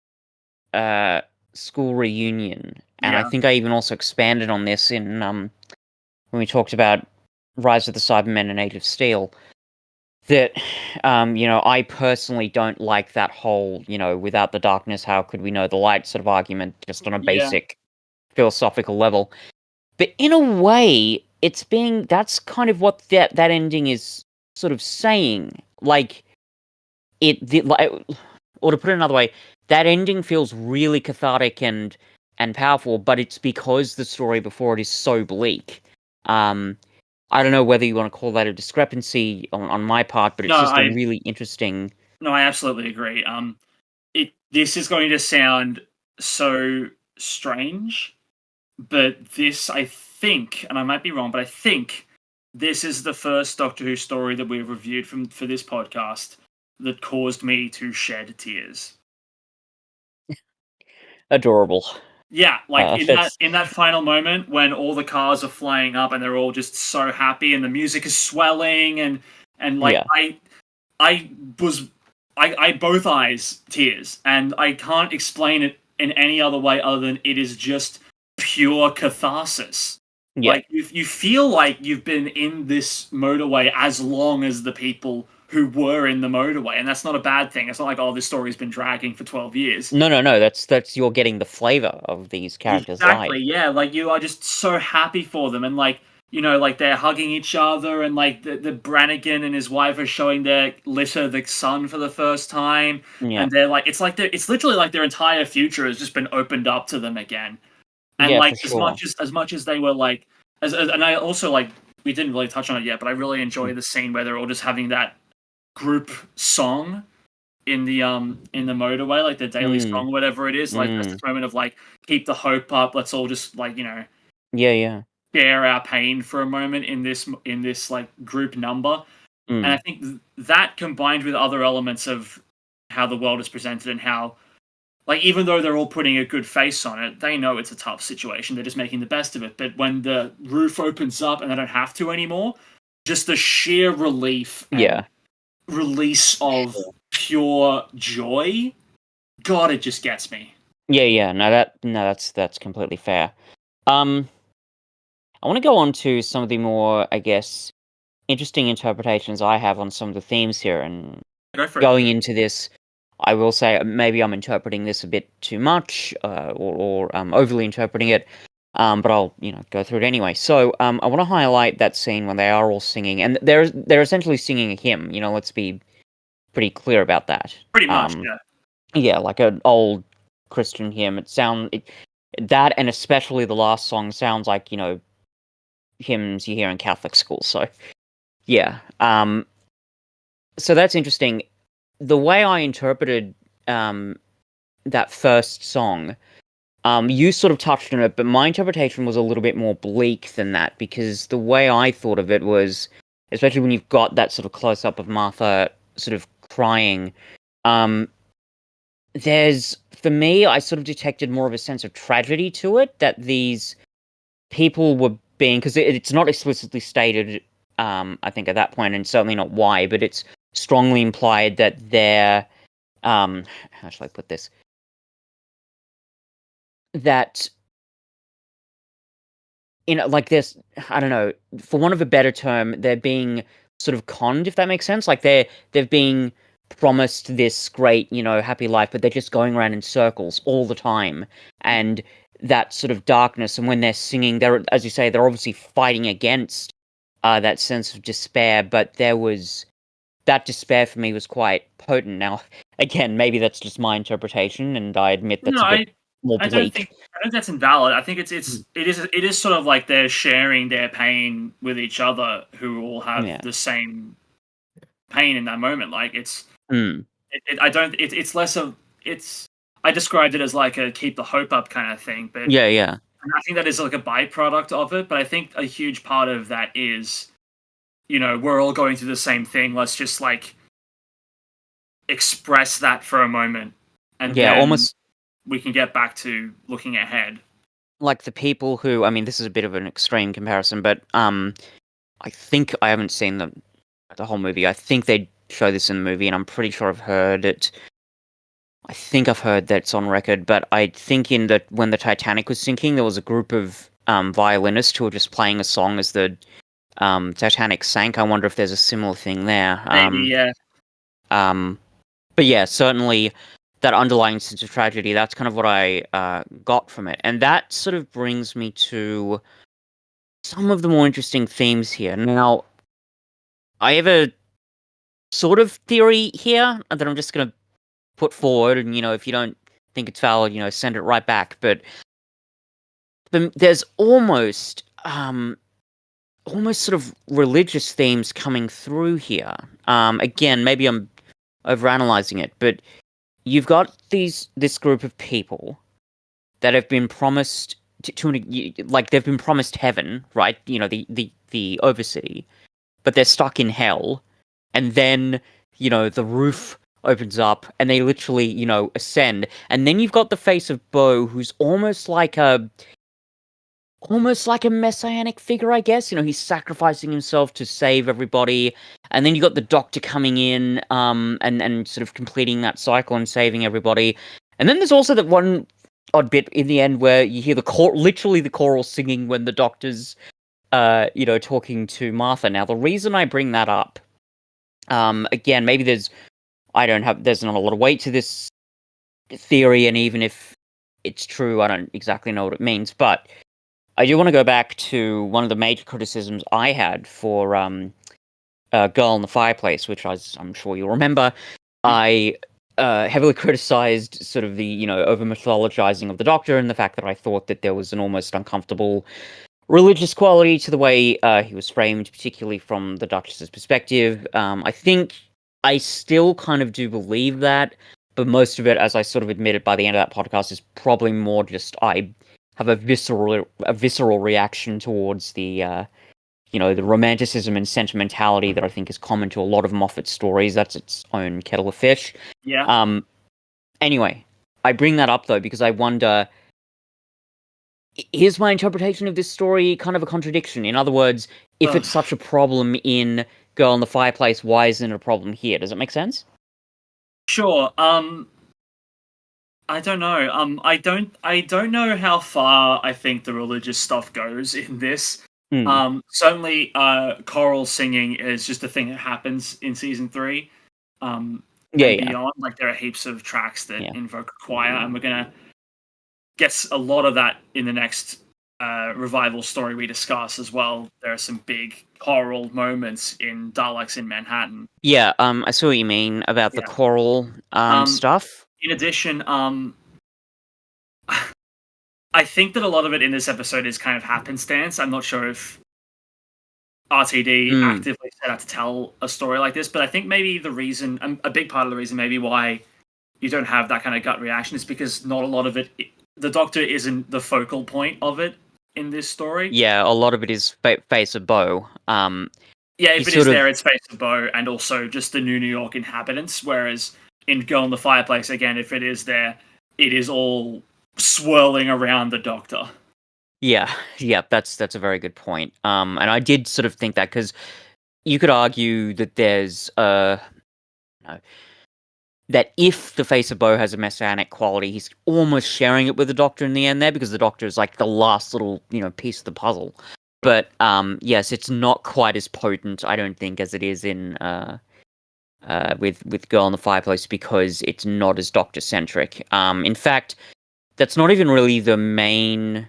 school reunion? And I Yeah. think I even also expanded on this in when we talked about Rise of the Cybermen and Age of Steel. That I personally don't like that whole, without the darkness, how could we know the light sort of argument, just on a Yeah. basic philosophical level. But in a way, that's kind of what that ending is sort of saying. Like, or to put it another way, that ending feels really cathartic and powerful, but it's because the story before it is so bleak. I don't know whether you want to call that a discrepancy on my part, but No, it's just a really interesting. I absolutely agree. This is going to sound so strange, but this, I think, and I might be wrong, but I think this is the first Doctor Who story that we've reviewed for this podcast that caused me to shed tears. Adorable. Yeah, like That's in that final moment when all the cars are flying up and they're all just so happy and the music is swelling and like yeah, I was I both eyes tears and I can't explain it in any other way other than it is just pure catharsis. Yeah. Like you feel like you've been in this motorway as long as the people who were in the motorway, and that's not a bad thing. It's not like, oh, this story's been dragging for 12 years. No. That's you're getting the flavor of these characters' lives. Exactly, yeah. Like you are just so happy for them, and like like they're hugging each other, and like the Brannigan and his wife are showing their litter the sun for the first time, Yeah. and they're like, it's literally like their entire future has just been opened up to them again. And Yeah, for like sure. as much as they were like, and I also like we didn't really touch on it yet, but I really enjoy the scene where they're all just having that group song in the motorway, like the daily Mm, song, whatever it is. Like there's mm. this moment of like, keep the hope up. Let's all just like Yeah. share our pain for a moment in this like group number. And I Mm. think that combined with other elements of how the world is presented and how like even though they're all putting a good face on it, they know it's a tough situation. They're just making the best of it. But when the roof opens up and they don't have to anymore, just the sheer relief and Yeah. release of Sure. pure joy, God, it just gets me. Yeah. No, that's completely fair. Um, I want to go on to some of the more, I guess, interesting interpretations I have on some of the themes here, and Go for it. going into this, I will say maybe I'm interpreting this a bit too much, or overly interpreting it. But I'll go through it anyway. So I want to highlight that scene when they are all singing, and they're essentially singing a hymn. Let's be pretty clear about that. Pretty much, Um, yeah. yeah, like an old Christian hymn. That, and especially the last song, sounds like hymns you hear in Catholic school. So yeah, so that's interesting. The way I interpreted um that first song, you sort of touched on it, but my interpretation was a little bit more bleak than that, because the way I thought of it was, especially when you've got that sort of close up of Martha sort of crying, um, for me, I sort of detected more of a sense of tragedy to it, that these people were being, because it's not explicitly stated, I think at that point, and certainly not why, but it's strongly implied that how shall I put this? That like this, I don't know, for want of a better term, they're being sort of conned, if that makes sense. Like they've been promised this great, happy life, but they're just going around in circles all the time. And that sort of darkness, and when they're singing, they're, as you say, they're obviously fighting against that sense of despair, but that despair for me was quite potent. Now, again, maybe that's just my interpretation, and I admit No, that's a bit more bleak. I don't think that's invalid. I think Mm. it is sort of like they're sharing their pain with each other who all have Yeah. the same pain in that moment. Like Mm. I don't it's less of it's I described it as like a keep the hope up kind of thing, but Yeah. I think that is like a byproduct of it. But I think a huge part of that is, we're all going through the same thing. Let's just like express that for a moment, and Yeah, then almost we can get back to looking ahead. like the people who, I mean, this is a bit of an extreme comparison, but I think I haven't seen the whole movie. I think they show this in the movie, and I'm pretty sure I've heard it. I think I've heard that it's on record, but I think when the Titanic was sinking, there was a group of violinists who were just playing a song as the Titanic sank. I wonder if there's a similar thing there. Maybe, yeah. Um, but yeah, certainly that underlying sense of tragedy, that's kind of what I got from it. And that sort of brings me to some of the more interesting themes here. Now, I have a sort of theory here that I'm just going to put forward, and if you don't think it's valid, send it right back. But there's almost sort of religious themes coming through here. Again, maybe I'm overanalyzing it, but you've got this group of people that have been promised like they've been promised heaven, right? The overcity, but they're stuck in hell, and then the roof opens up and they literally ascend, and then you've got the face of Bo, who's almost like a messianic figure, I guess. He's sacrificing himself to save everybody, and then you got the Doctor coming in, and sort of completing that cycle and saving everybody. And then there's also that one odd bit in the end where you hear literally the choral singing when the doctor's talking to Martha. Now, the reason I bring that up, again, maybe there's not a lot of weight to this theory, and even if it's true, I don't exactly know what it means, but I do want to go back to one of the major criticisms I had for Girl in the Fireplace, which I'm sure you'll remember. I heavily criticized sort of the, over mythologizing of the Doctor, and the fact that I thought that there was an almost uncomfortable religious quality to the way he was framed, particularly from the Duchess's perspective. I think I still kind of do believe that, but most of it, as I sort of admitted by the end of that podcast, is probably more just I have a visceral reaction towards the romanticism and sentimentality that I think is common to a lot of Moffat stories. That's its own kettle of fish. Yeah. Anyway, I bring that up though because I wonder, is my interpretation of this story kind of a contradiction? In other words, if it's such a problem in Girl in the Fireplace, why isn't it a problem here? Does it make sense? Sure. I don't know. I don't know how far I think the religious stuff goes in this. Certainly, choral singing is just a thing that happens in season 3, and beyond. Like, there are heaps of tracks that invoke a choir, and we're gonna get a lot of that in the next revival story we discuss as well. There are some big choral moments in Daleks in Manhattan. Yeah, I see what you mean about the choral stuff. In addition, I think that a lot of it in this episode is kind of happenstance. I'm not sure if RTD actively set out to tell a story like this, but I think maybe the reason, a big part of the reason maybe why you don't have that kind of gut reaction is because not a lot of it, the Doctor isn't the focal point of it in this story. Yeah, a lot of it is Face of Bo. If it is there, it's Face of Bo and also just the New York inhabitants, whereas in Girl in the Fireplace, again, if it is there, it is all swirling around the Doctor. Yeah, that's a very good point. And I did sort of think that because you could argue that there's that if the Face of Bo has a messianic quality, he's almost sharing it with the Doctor in the end there, because the Doctor is like the last little piece of the puzzle. But yes, it's not quite as potent, I don't think, as it is in with Girl in the Fireplace, because it's not as Doctor centric. In fact, that's not even really the main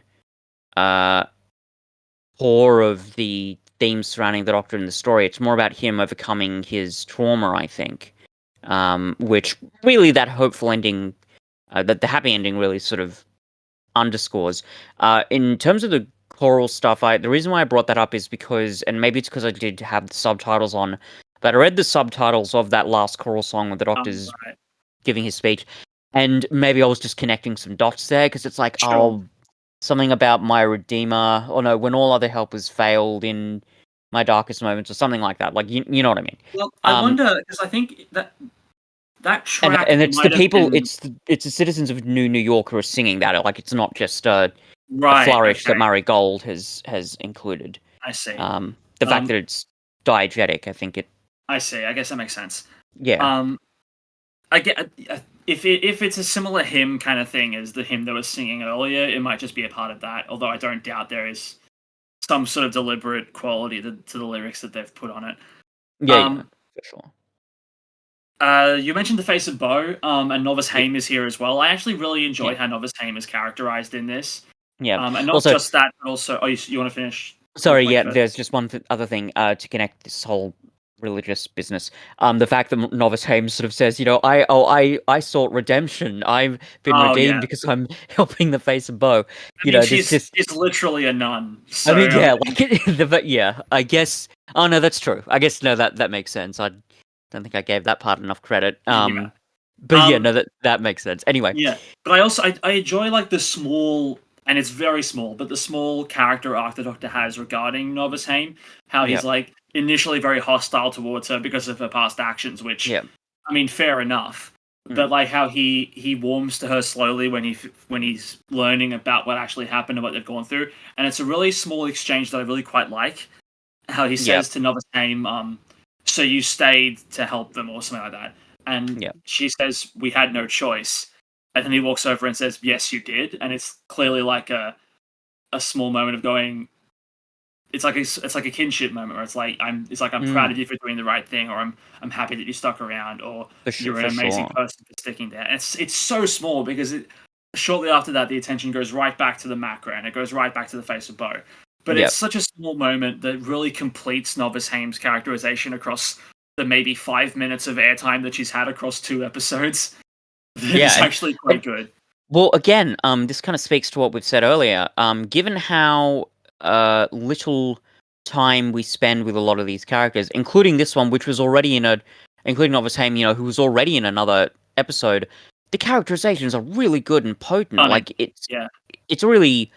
core of the themes surrounding the Doctor in the story. It's more about him overcoming his trauma, I think. Which really that hopeful ending, that the happy ending really sort of underscores. In terms of the choral stuff, the reason why I brought that up is because, and maybe it's because I did have the subtitles on, but I read the subtitles of that last choral song where the Doctor's giving his speech, and maybe I was just connecting some dots there, because it's like, something about my Redeemer, or no, when all other helpers failed in my darkest moments, or something like that. Like, you know what I mean? Well, I wonder, because I think that track and it's the people, been... it's the citizens of New York who are singing that. Like, it's not just a flourish that Murray Gold has included. I see. The fact that it's diegetic, I think it. I see. I guess that makes sense. Yeah. I get if it's a similar hymn kind of thing as the hymn that was singing earlier, it might just be a part of that. Although I don't doubt there is some sort of deliberate quality to the lyrics that they've put on it. Yeah, for sure. You mentioned the Face of Bo, and Novice Haim is here as well. I actually really enjoy how Novice Haim is characterized in this. Yeah, and not just that, but also. Oh, you want to finish? Sorry, yeah. There's just one other thing to connect this whole religious business. The fact that Novice Haim sort of says, I sought redemption. I've been redeemed because I'm helping the Face of Bo. She's literally a nun. So, I mean, yeah, I guess. Oh no, that's true. I guess that makes sense. I don't think I gave that part enough credit. But that makes sense. Anyway. Yeah, but I also I enjoy like the small, and it's very small, but the small character arc the Doctor has regarding Novice Haim. How he's like initially very hostile towards her because of her past actions, which I mean, fair enough. But like how he warms to her slowly when he's learning about what actually happened and what they've gone through, and it's a really small exchange that I really quite like. How he says to Novice Haim, "So you stayed to help them," or something like that. And she says, "We had no choice." and then he walks over and says, "Yes, you did," and it's clearly like a small moment of going. It's like a kinship moment where I'm proud of Mm, you for doing the right thing, or I'm happy that you stuck around, or you're an for amazing sure. person for sticking there. And it's so small because shortly after that the attention goes right back to the macro and it goes right back to the face of Bo. But it's Yep. such a small moment that really completes Novice Haim's characterization across the maybe 5 minutes of airtime that she's had across 2 episodes. Yeah, It's and actually quite good. well, again, this kind of speaks to what we've said earlier. Given how little time we spend with a lot of these characters, including this one, which was already including Novice Haim, who was already in another episode, the characterizations are really good and potent. Stunning. Like Yeah. it's really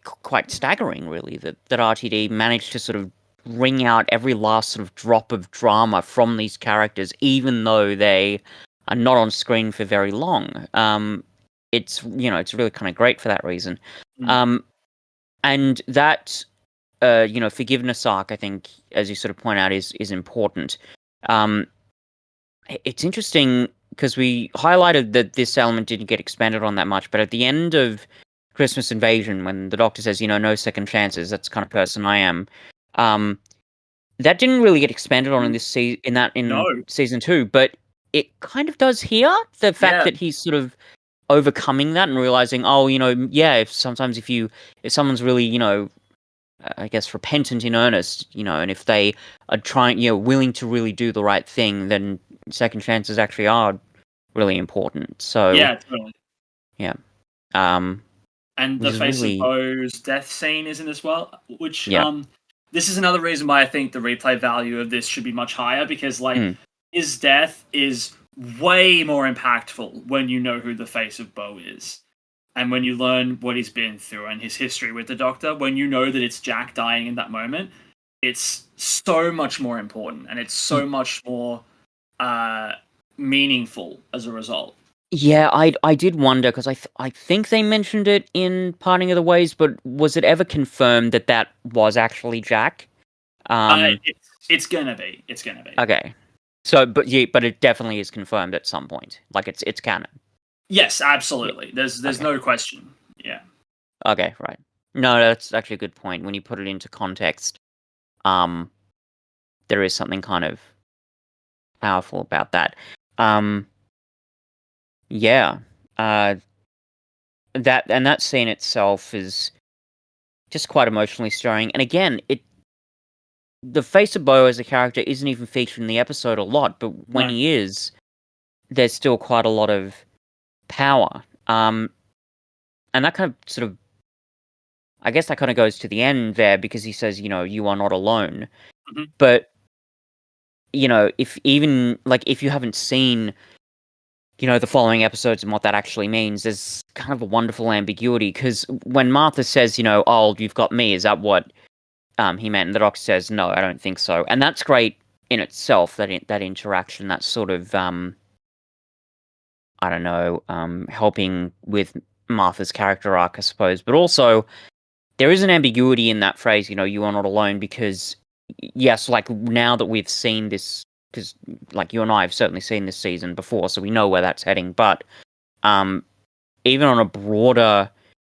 quite staggering, really, that RTD managed to sort of wring out every last sort of drop of drama from these characters, even though they are not on screen for very long. It's really kind of great for that reason. Mm. Um, and that forgiveness arc, I think, as you sort of point out, is important. Um, it's interesting because we highlighted that this element didn't get expanded on that much, but at the end of Christmas Invasion, when the Doctor says, no second chances, that's the kind of person I am. Um, that didn't really get expanded on in No. season two, but it kind of does here. The fact Yeah. that he's sort of overcoming that and realizing, oh, yeah, if someone's really, I guess repentant in earnest, and if they are trying, willing to really do the right thing, then second chances actually are really important. So Yeah, totally. yeah, um, And which the is face of really Bo's death scene is in as well, which yeah, this is another reason why I think the replay value of this should be much higher because like mm, his death is way more impactful when you know who the face of Bo is. And when you learn what he's been through and his history with the Doctor, when you know that it's Jack dying in that moment, it's so much more important and it's so much more uh, meaningful as a result. yeah. I did wonder because I think they mentioned it in Parting of the Ways, but was it ever confirmed that that was actually Jack? Um, It's gonna be. It's gonna be. okay. So, but yeah, but it definitely is confirmed at some point. Like it's canon. Yes, Yeah. absolutely. There's Okay. no question. Yeah. Okay. Right. No, that's actually a good point. When you put it into context, um, there is something kind of powerful about that. Um, yeah. Uh, that scene itself is just quite emotionally stirring. And again, the face of Bo as a character isn't even featured in the episode a lot, but when No. he is, there's still quite a lot of power. And that kind of sort of, I guess that kind of goes to the end there because he says, you are not alone. Mhm. But, if you haven't seen, the following episodes and what that actually means, there's kind of a wonderful ambiguity because when Martha says, oh, you've got me, is that what he meant? And the Doctor says, no, I don't think so. And that's great in itself, that interaction, that sort of, I don't know, helping with Martha's character arc, I suppose. But also, there is an ambiguity in that phrase, you are not alone, because, yes, like, now that we've seen this, because, like, you and I have certainly seen this season before, so we know where that's heading, but, even on a broader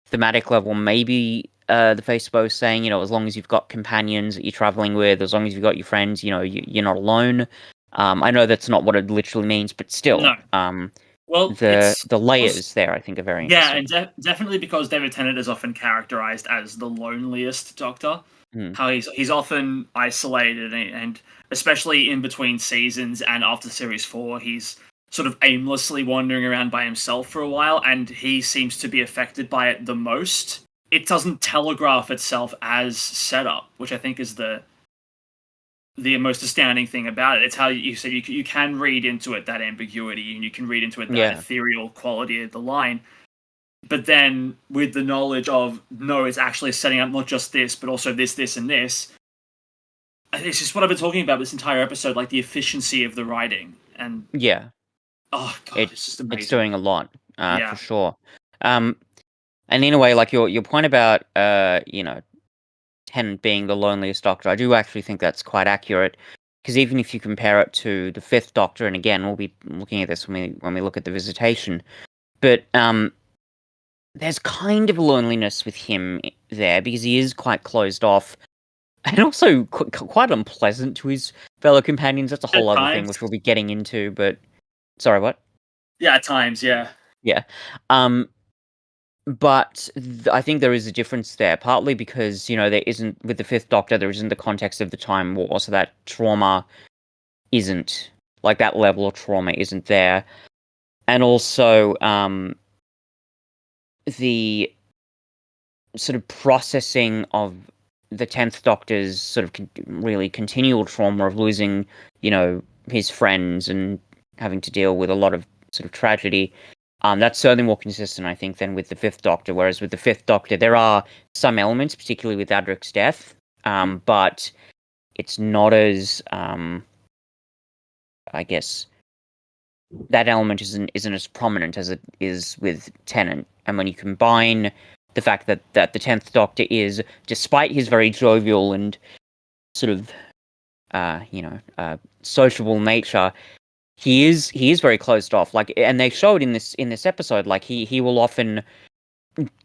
thematic level, maybe, the Facebook is saying, as long as you've got companions that you're traveling with, as long as you've got your friends, you're not alone. I know that's not what it literally means, but still, No. Well, the layers there, I think, are very yeah, and interesting. definitely because David Tennant is often characterized as the loneliest Doctor. Mm. How he's often isolated, and especially in between seasons and after series 4, he's sort of aimlessly wandering around by himself for a while, and he seems to be affected by it the most. It doesn't telegraph itself as setup, which I think is the most astounding thing about it. It's how you said you can read into it that ambiguity, and you can read into it that Yeah. ethereal quality of the line. But then with the knowledge of no, it's actually setting up not just this, but also this, and this. It's just what I've been talking about this entire episode, like the efficiency of the writing, and Yeah. oh god, it's just It's amazing. doing a lot, for Yeah, sure. Um, and in a way, like your point about Tennant being the loneliest Doctor, I do actually think that's quite accurate. Because even if you compare it to the Fifth Doctor, and again, we'll be looking at this when we look at the Visitation, But there's kind of a loneliness with him there because he is quite closed off and also quite unpleasant to his fellow companions. That's a At whole other thing times. which we'll be getting into. But sorry, what? Yeah, at times, yeah. Yeah. Um, but I think there is a difference there, partly because there isn't with the Fifth Doctor, there isn't the context of the Time War, so that trauma isn't like that level of trauma isn't there, and also the sort of processing of the 10th Doctor's sort of really continual trauma of losing, his friends and having to deal with a lot of sort of tragedy. That's certainly more consistent, I think, than with the Fifth Doctor. Whereas with the Fifth Doctor, there are some elements, particularly with Adric's death, but it's not as, I guess, that element isn't as prominent as it is with Tennant. And when you combine the fact that the 10th Doctor is, despite his very jovial and sort of sociable nature, he is very closed off. Like, and they show it in this episode. Like he will often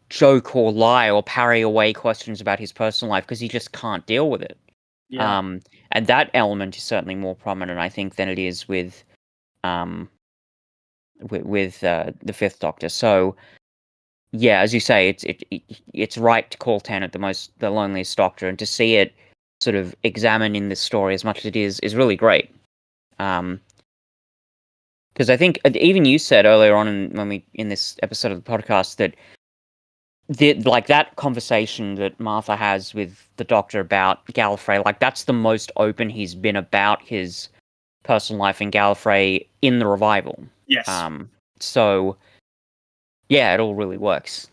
joke or lie or parry away questions about his personal life because he just can't deal with it. Yeah. And that element is certainly more prominent, I think, than it is with the Fifth Doctor. So yeah, as you say, it's right to call Tennant the loneliest Doctor, and to see it sort of examined in this story as much as it is really great. Because I think even you said earlier on in this episode of the podcast that like that conversation that Martha has with the Doctor about Gallifrey, like that's the most open he's been about his personal life in Gallifrey in the revival. Yes. So yeah, it all really works,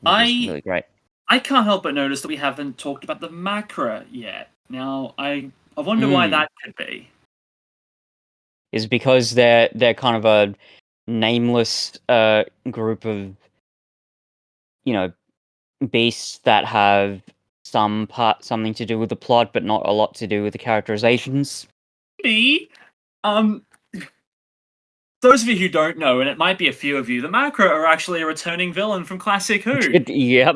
which is I really great. I can't help but notice that we haven't talked about the Macra yet. Now, I wonder why that could be. Is because they're kind of a nameless group of beasts that have something to do with the plot, but not a lot to do with the characterizations. Maybe. Um, those of you who don't know, and it might be a few of you, the Macra are actually a returning villain from Classic Who. Yep.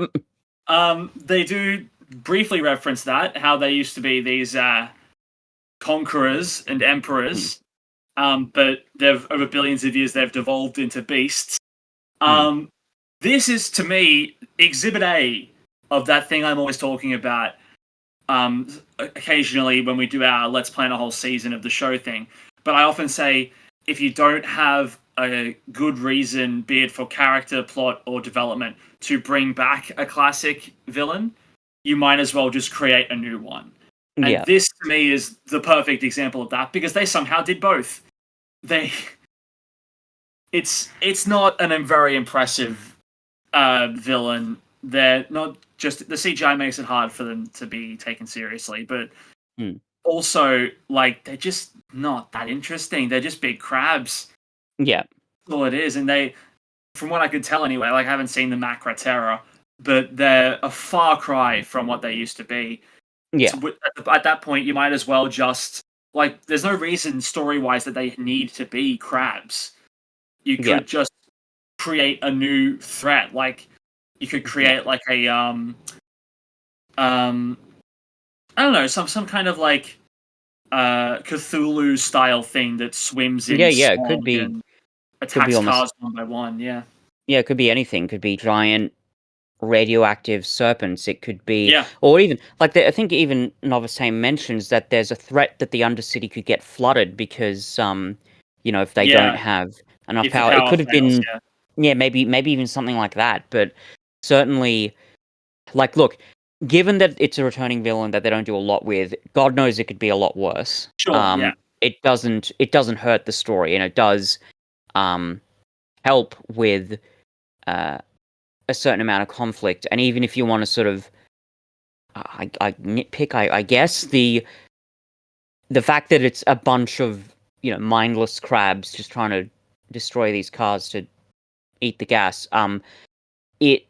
They do briefly reference that, how they used to be these conquerors and emperors, but they've over billions of years they've devolved into beasts. This is to me Exhibit A of that thing I'm always talking about. Occasionally when we do our let's plan a whole season of the show thing, but I often say if you don't have a good reason, be it for character, plot, or development, to bring back a classic villain, you might as well just create a new one. And Yeah. this to me is the perfect example of that because they somehow did both. It's not an very impressive villain. They're not just the CGI makes it hard for them to be taken seriously, but also like they're just not that interesting. They're just big crabs. Yeah. That's all it is, and they, from what I could tell anyway, like I haven't seen the Macra Terror, but they're a far cry from what they used to be. Yeah. So at that point, you might as well just like. There's no reason story-wise that they need to be crabs. You could just create a new threat. Like you could create like a I don't know, some kind of like Cthulhu style thing that swims in it song could be and attacks almost cars one by one. Yeah. Yeah, it could be anything. It could be giant radioactive serpents. It could be, Yeah. or even like I think even Novice Tame mentions that there's a threat that the Undercity could get flooded because if they don't have enough If the power, it power could have fails, been maybe even something like that. But certainly, like, look, given that it's a returning villain that they don't do a lot with, God knows it could be a lot worse. Sure, yeah. It doesn't hurt the story, and it does help with a certain amount of conflict. And even if you want to sort of, I nitpick, I guess the fact that it's a bunch of mindless crabs just trying to destroy these cars to eat the gas. It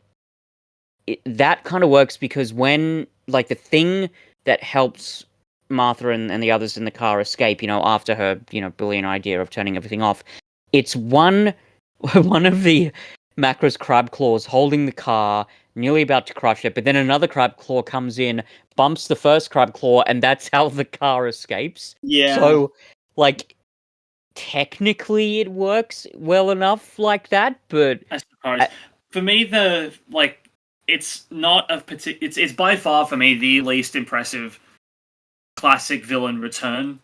that kind of works because when like the thing that helps Martha and the others in the car escape, after her brilliant idea of turning everything off, it's one one of the Macro's crab claws holding the car, nearly about to crush it, but then another crab claw comes in, bumps the first crab claw, and that's how the car escapes. Yeah, So, like, technically it works well enough like that, but I suppose. I, For me, it's not a it's by far for me the least impressive classic villain return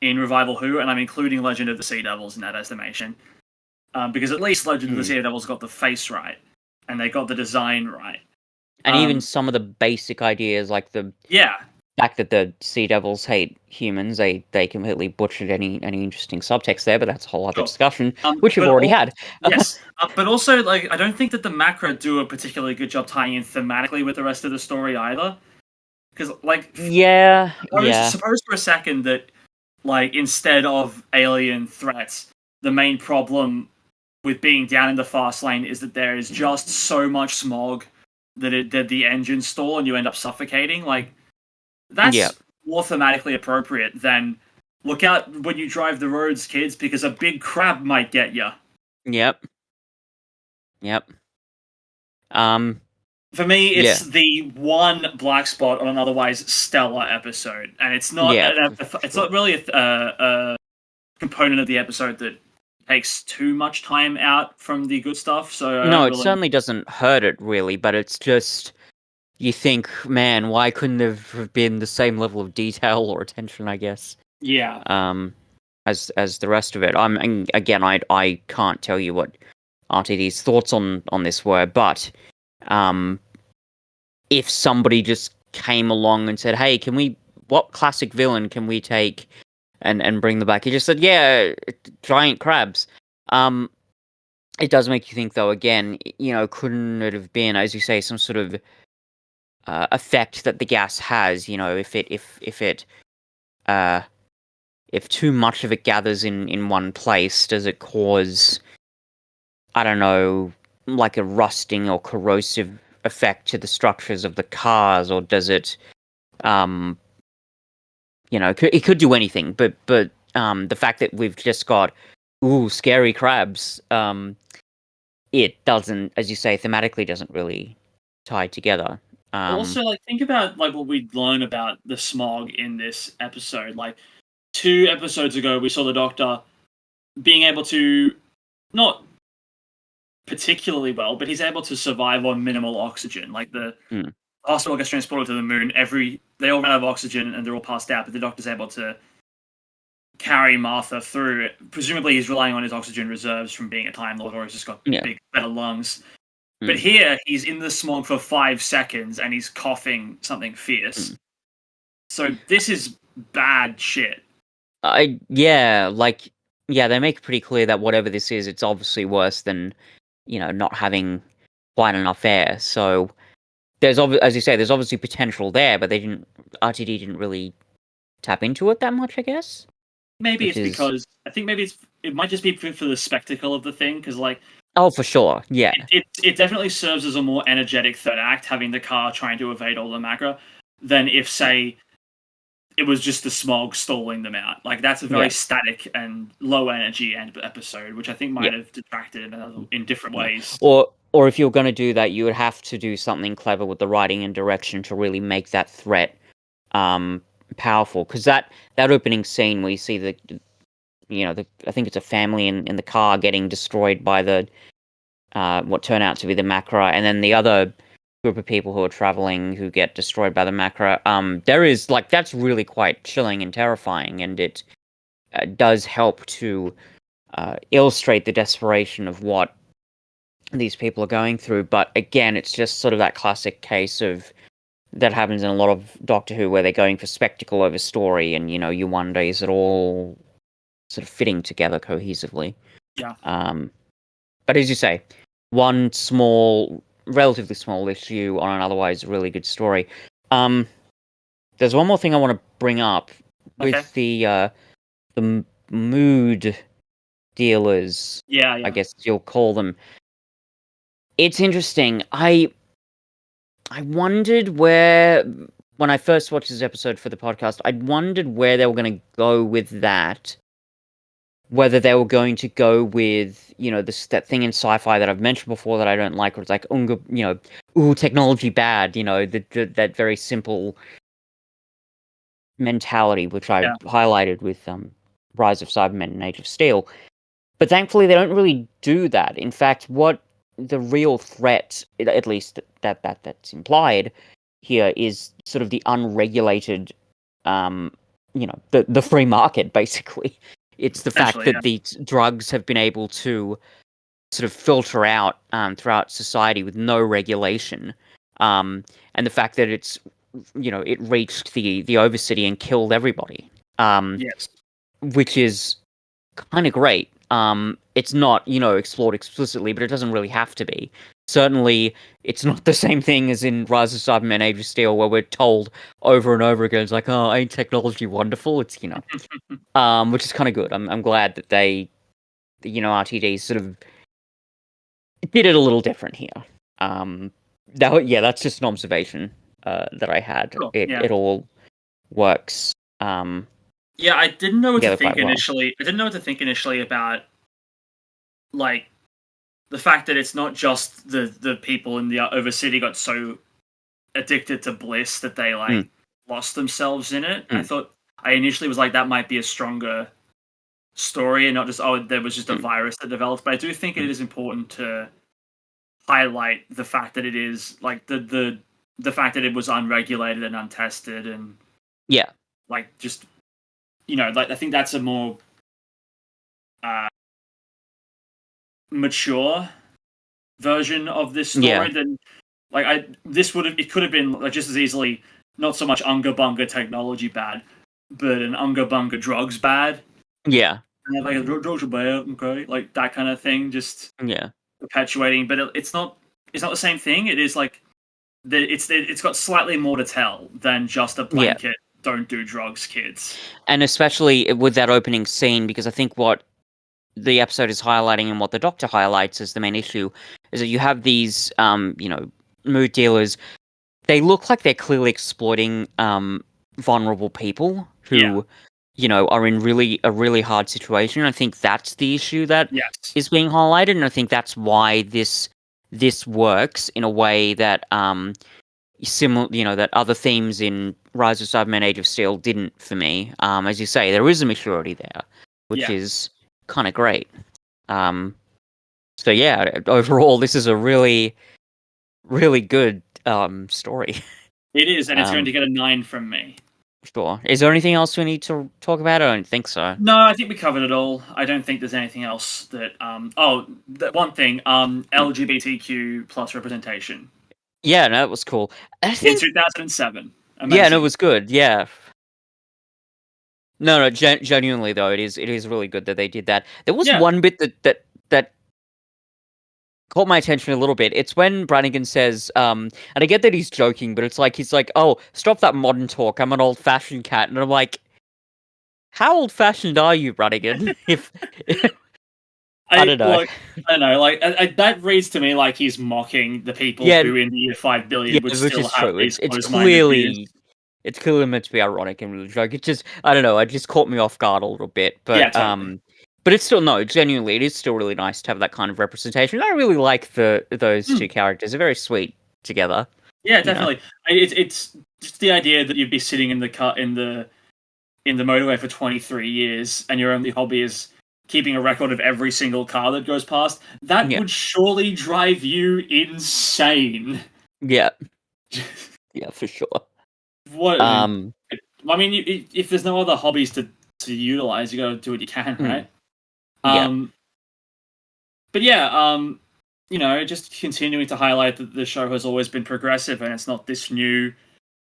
in Revival Who, and I'm including Legend of the Sea Devils in that estimation, because at least Legend of the mm. Sea Devils got the face right, and they got the design right. And even some of the basic ideas, like the Yeah, fact that the Sea Devils hate humans, they completely butchered any interesting subtext there, but that's a whole other sure. discussion, which we've But already had. yes, but also like I don't think that the macro do a particularly good job tying in thematically with the rest of the story either. Because like Yeah, yeah, suppose for a second that like instead of alien threats, the main problem with being down in the fast lane is that there is just so much smog that the engines stall and you end up suffocating. Like yeah, that's more thematically appropriate than look out when you drive the roads, kids, because a big crab might get you. yep, yep. Um, For me, it's yeah, the one black spot on an otherwise stellar episode, and yeah, for it's sure. not really a component of the episode that takes too much time out from the good stuff. So I No, don't it really. certainly doesn't hurt it really, but it's just you think, man, why couldn't there have been the same level of detail or attention, I guess, Yeah. um, as the rest of it. And again, I can't tell you what RTD's thoughts on this were, but um, if somebody just came along and said, "Hey, what classic villain can we take and bring them back?" He just said, "Yeah, giant crabs." Um, it does make you think, though. Again, couldn't it have been, as you say, some sort of effect that the gas has? Uh, if too much of it gathers in one place, does it cause, I don't know, like a rusting or corrosive effect to the structures of the cars, or does it, um, it could do anything, but the fact that we've just got scary crabs, it doesn't, as you say, thematically doesn't really tie together. Um, Also, like think about like what we learn about the smog in this episode. Like 2 episodes ago, we saw the Doctor being able to not particularly well, but he's able to survive on minimal oxygen. Like the mm, hospital gets transported to the moon. They all run out of oxygen and they're all passed out, but the Doctor's able to carry Martha through it. Presumably, he's relying on his oxygen reserves from being a Time Lord, or he's just got yeah. big, better lungs. But Mm, here, he's in the smog for 5 seconds and he's coughing something fierce. mm. So this is bad shit. Yeah, they make it pretty clear that whatever this is, it's obviously worse than, not having quite enough air. So as you say, there's obviously potential there, but RTD didn't really tap into it that much, I guess. Maybe Which it's is, because I think maybe it might just be for the spectacle of the thing because like oh, for sure, yeah, it definitely serves as a more energetic third act having the car trying to evade all the macro than if say it was just the smog stalling them out. Like that's a very yeah, static and low energy episode, which I think yeah, might have detracted in different yeah. ways. Or if you're going to do that, you would have to do something clever with the writing and direction to really make that threat um powerful. Because that opening scene where you see I think it's a family in the car getting destroyed by the what turn out to be the Macra, and then the other group of people who are traveling who get destroyed by the Macra. There is like that's really quite chilling and terrifying, and it does help to illustrate the desperation of what these people are going through. But again, it's just sort of that classic case of that happens in a lot of Doctor Who where they're going for spectacle over story, and you wonder is it all sort of fitting together cohesively. Yeah. Um, but as you say, one relatively small issue on an otherwise really good story. Um, there's one more thing I want to bring up Okay. with the mood dealers. Yeah. I Yeah. guess you'll call them. It's interesting. I wondered when I first watched this episode for the podcast, I wondered where they were going to go with that. whether they were going to go with, that thing in sci-fi that I've mentioned before that I don't like, where it's like, ooh, technology bad, that very simple mentality, which I Yeah, highlighted with Rise of Cybermen and Age of Steel. But thankfully, they don't really do that. In fact, what the real threat, at least that's implied here, is sort of the unregulated, um, the free market. Basically, it's the fact essentially, that these drugs have been able to sort of filter out throughout society with no regulation, and the fact that it reached the overcity and killed everybody, yes, which is kind of great. It's not, explored explicitly, but it doesn't really have to be. Certainly, it's not the same thing as in Rise of Cybermen Age of Steel, where we're told over and over again, it's like, oh, ain't technology wonderful? It's, which is kind of good. I'm glad that RTD sort of did it a little different here. That's just an observation that I had. cool. Yeah, It all works yeah. I didn't know what to together think quite well. initially. I didn't know what to think initially about like the fact that it's not just the people in the overcity got so addicted to bliss that they Mm, lost themselves in it. I mm, thought I initially was like that might be a stronger story and not just there was just a mm, virus that developed. But I do think it mm. is important to highlight the fact that it is like the fact that it was unregulated and untested and Yeah, just I think that's a more uh, mature version of this yeah, story than I this would have it could have been just as easily not so much Unga Bunga technology bad, but an Unga Bunga drugs bad. yeah, And like drugs are bad, okay, like that kind of thing, just yeah. perpetuating. But it's not the same thing. It is like it's got slightly more to tell than just a Yeah, blanket don't do drugs, kids. and especially with that opening scene, because I think what the episode is highlighting and what the Doctor highlights as the main issue is that you have these, mood dealers. They look like they're clearly exploiting vulnerable people Yeah. who, are in a really hard situation. I think that's the issue that Yes. is being highlighted, and I think that's why this works in a way that similar, that other themes in Rise of Cybermen Age of Steel didn't for me. As you say, there is a maturity there, which Yeah. is kind of great. Um, so yeah, overall, this is a really, really good story. It is, and it's going Um, to get a 9 from me. sure. Is there anything else we need to talk about? I don't think so. No, I think we covered it all. I don't think there's anything else that. One thing. Hmm. LGBTQ plus representation Yeah, no, it was cool. I in think, 2007. yeah, no, it Amazing. was good. Yeah. No, no, genuinely though, it is really good that they did that. There was Yeah. one bit that caught my attention a little bit. It's when Brannigan says, and I get that he's joking, but it's like he's like, "Oh, stop that modern talk. I'm an old-fashioned cat," and I'm like, "How old-fashioned are you, Brannigan?" If I I don't know. look. I don't know. That reads to me like he's mocking the people Yeah, who, in the year 5 billion, would which still is have true. these It's closed-minded views. clearly meant to be ironic and really joke. It just I don't know. It just caught me off guard a little bit, Yeah, totally. but it's still no. Genuinely, it is still really nice to have that kind of representation. I really like those Hmm. two characters. They're very sweet together. Yeah, You know. definitely. It's just the idea that you'd be sitting in the car in the motorway for 23 years and your only hobby is keeping a record of every single car that goes past. That Yeah. would surely drive you insane. Yeah. Yeah. For sure. What? Um. I mean, if there's no other hobbies to utilize, you got to do what you can, Mm, right? yeah. Um, but yeah, just continuing to highlight that the show has always been progressive, and it's not this new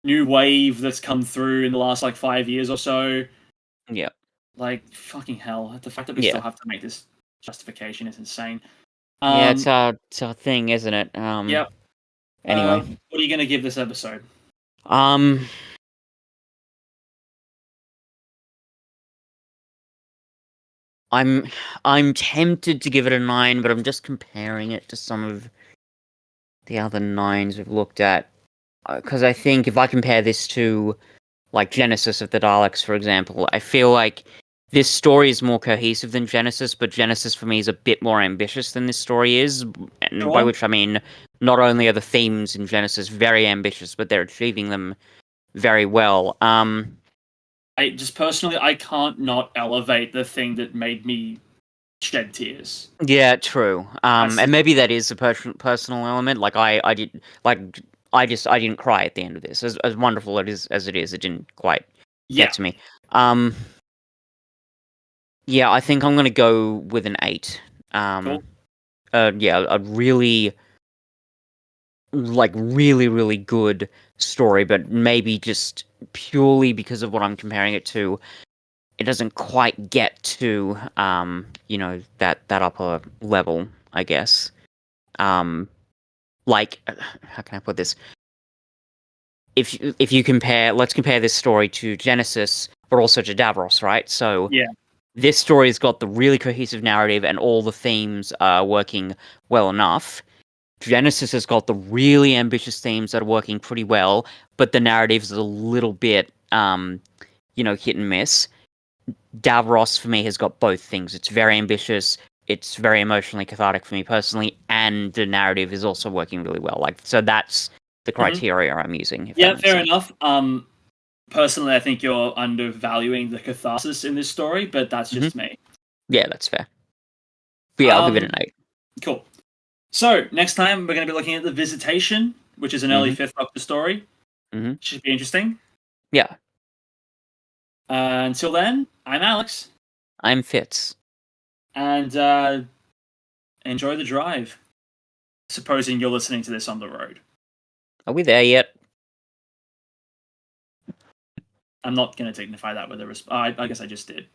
wave that's come through in the last 5 years or so. Yeah. Like fucking hell, the fact that we still Yeah. have to make this justification is insane. Yeah. It's Um, our thing, isn't it? yeah. Anyway. What are you gonna give this episode? Um. I'm I'm tempted to give it a 9, but I'm just comparing it to some of the other nines we've looked at. Because I think if I compare this to like Genesis of the Daleks, for example, I feel like this story is more cohesive than Genesis, but Genesis for me is a bit more ambitious than this story is, and by Sure. which I mean not only are the themes in Genesis very ambitious, but they're achieving them very well. I just personally, I can't not elevate the thing that made me shed tears. Yeah, true. That's And maybe that is a personal element. Like I did, like I didn't cry at the end of this. As wonderful it is, it didn't quite get yeah, to me. Um, yeah, I think I'm gonna go with an 8. Um, cool. yeah, a really, really good story, but maybe just purely because of what I'm comparing it to, it doesn't quite get to that upper level, I guess. Um, like how can I put this? If you compare, let's compare this story to Genesis, but also to Davros, right? So Yeah. this story's got the really cohesive narrative and all the themes are working well enough. Genesis has got the really ambitious themes that are working pretty well, but the narrative's a little bit, hit and miss. Davros for me has got both things. It's very ambitious. It's very emotionally cathartic for me personally, and the narrative is also working really well. Like, so that's the Mhm. criteria I'm using, if that Yeah, makes fair sense. enough. Personally, I think you're undervaluing the catharsis in this story, but that's Hmm. just me. Yeah, that's fair. But yeah, I'll give it Um, an 8. cool. So next time we're going to be looking at the Visitation, which is an early Hmm. Fifth Doctor story. Hmm. Should be interesting. Yeah, Until then, I'm Alex, I'm Fitz. and enjoy the drive. Supposing you're listening to this on the road. Are we there yet? I'm not going to dignify that with a response. I guess I just did.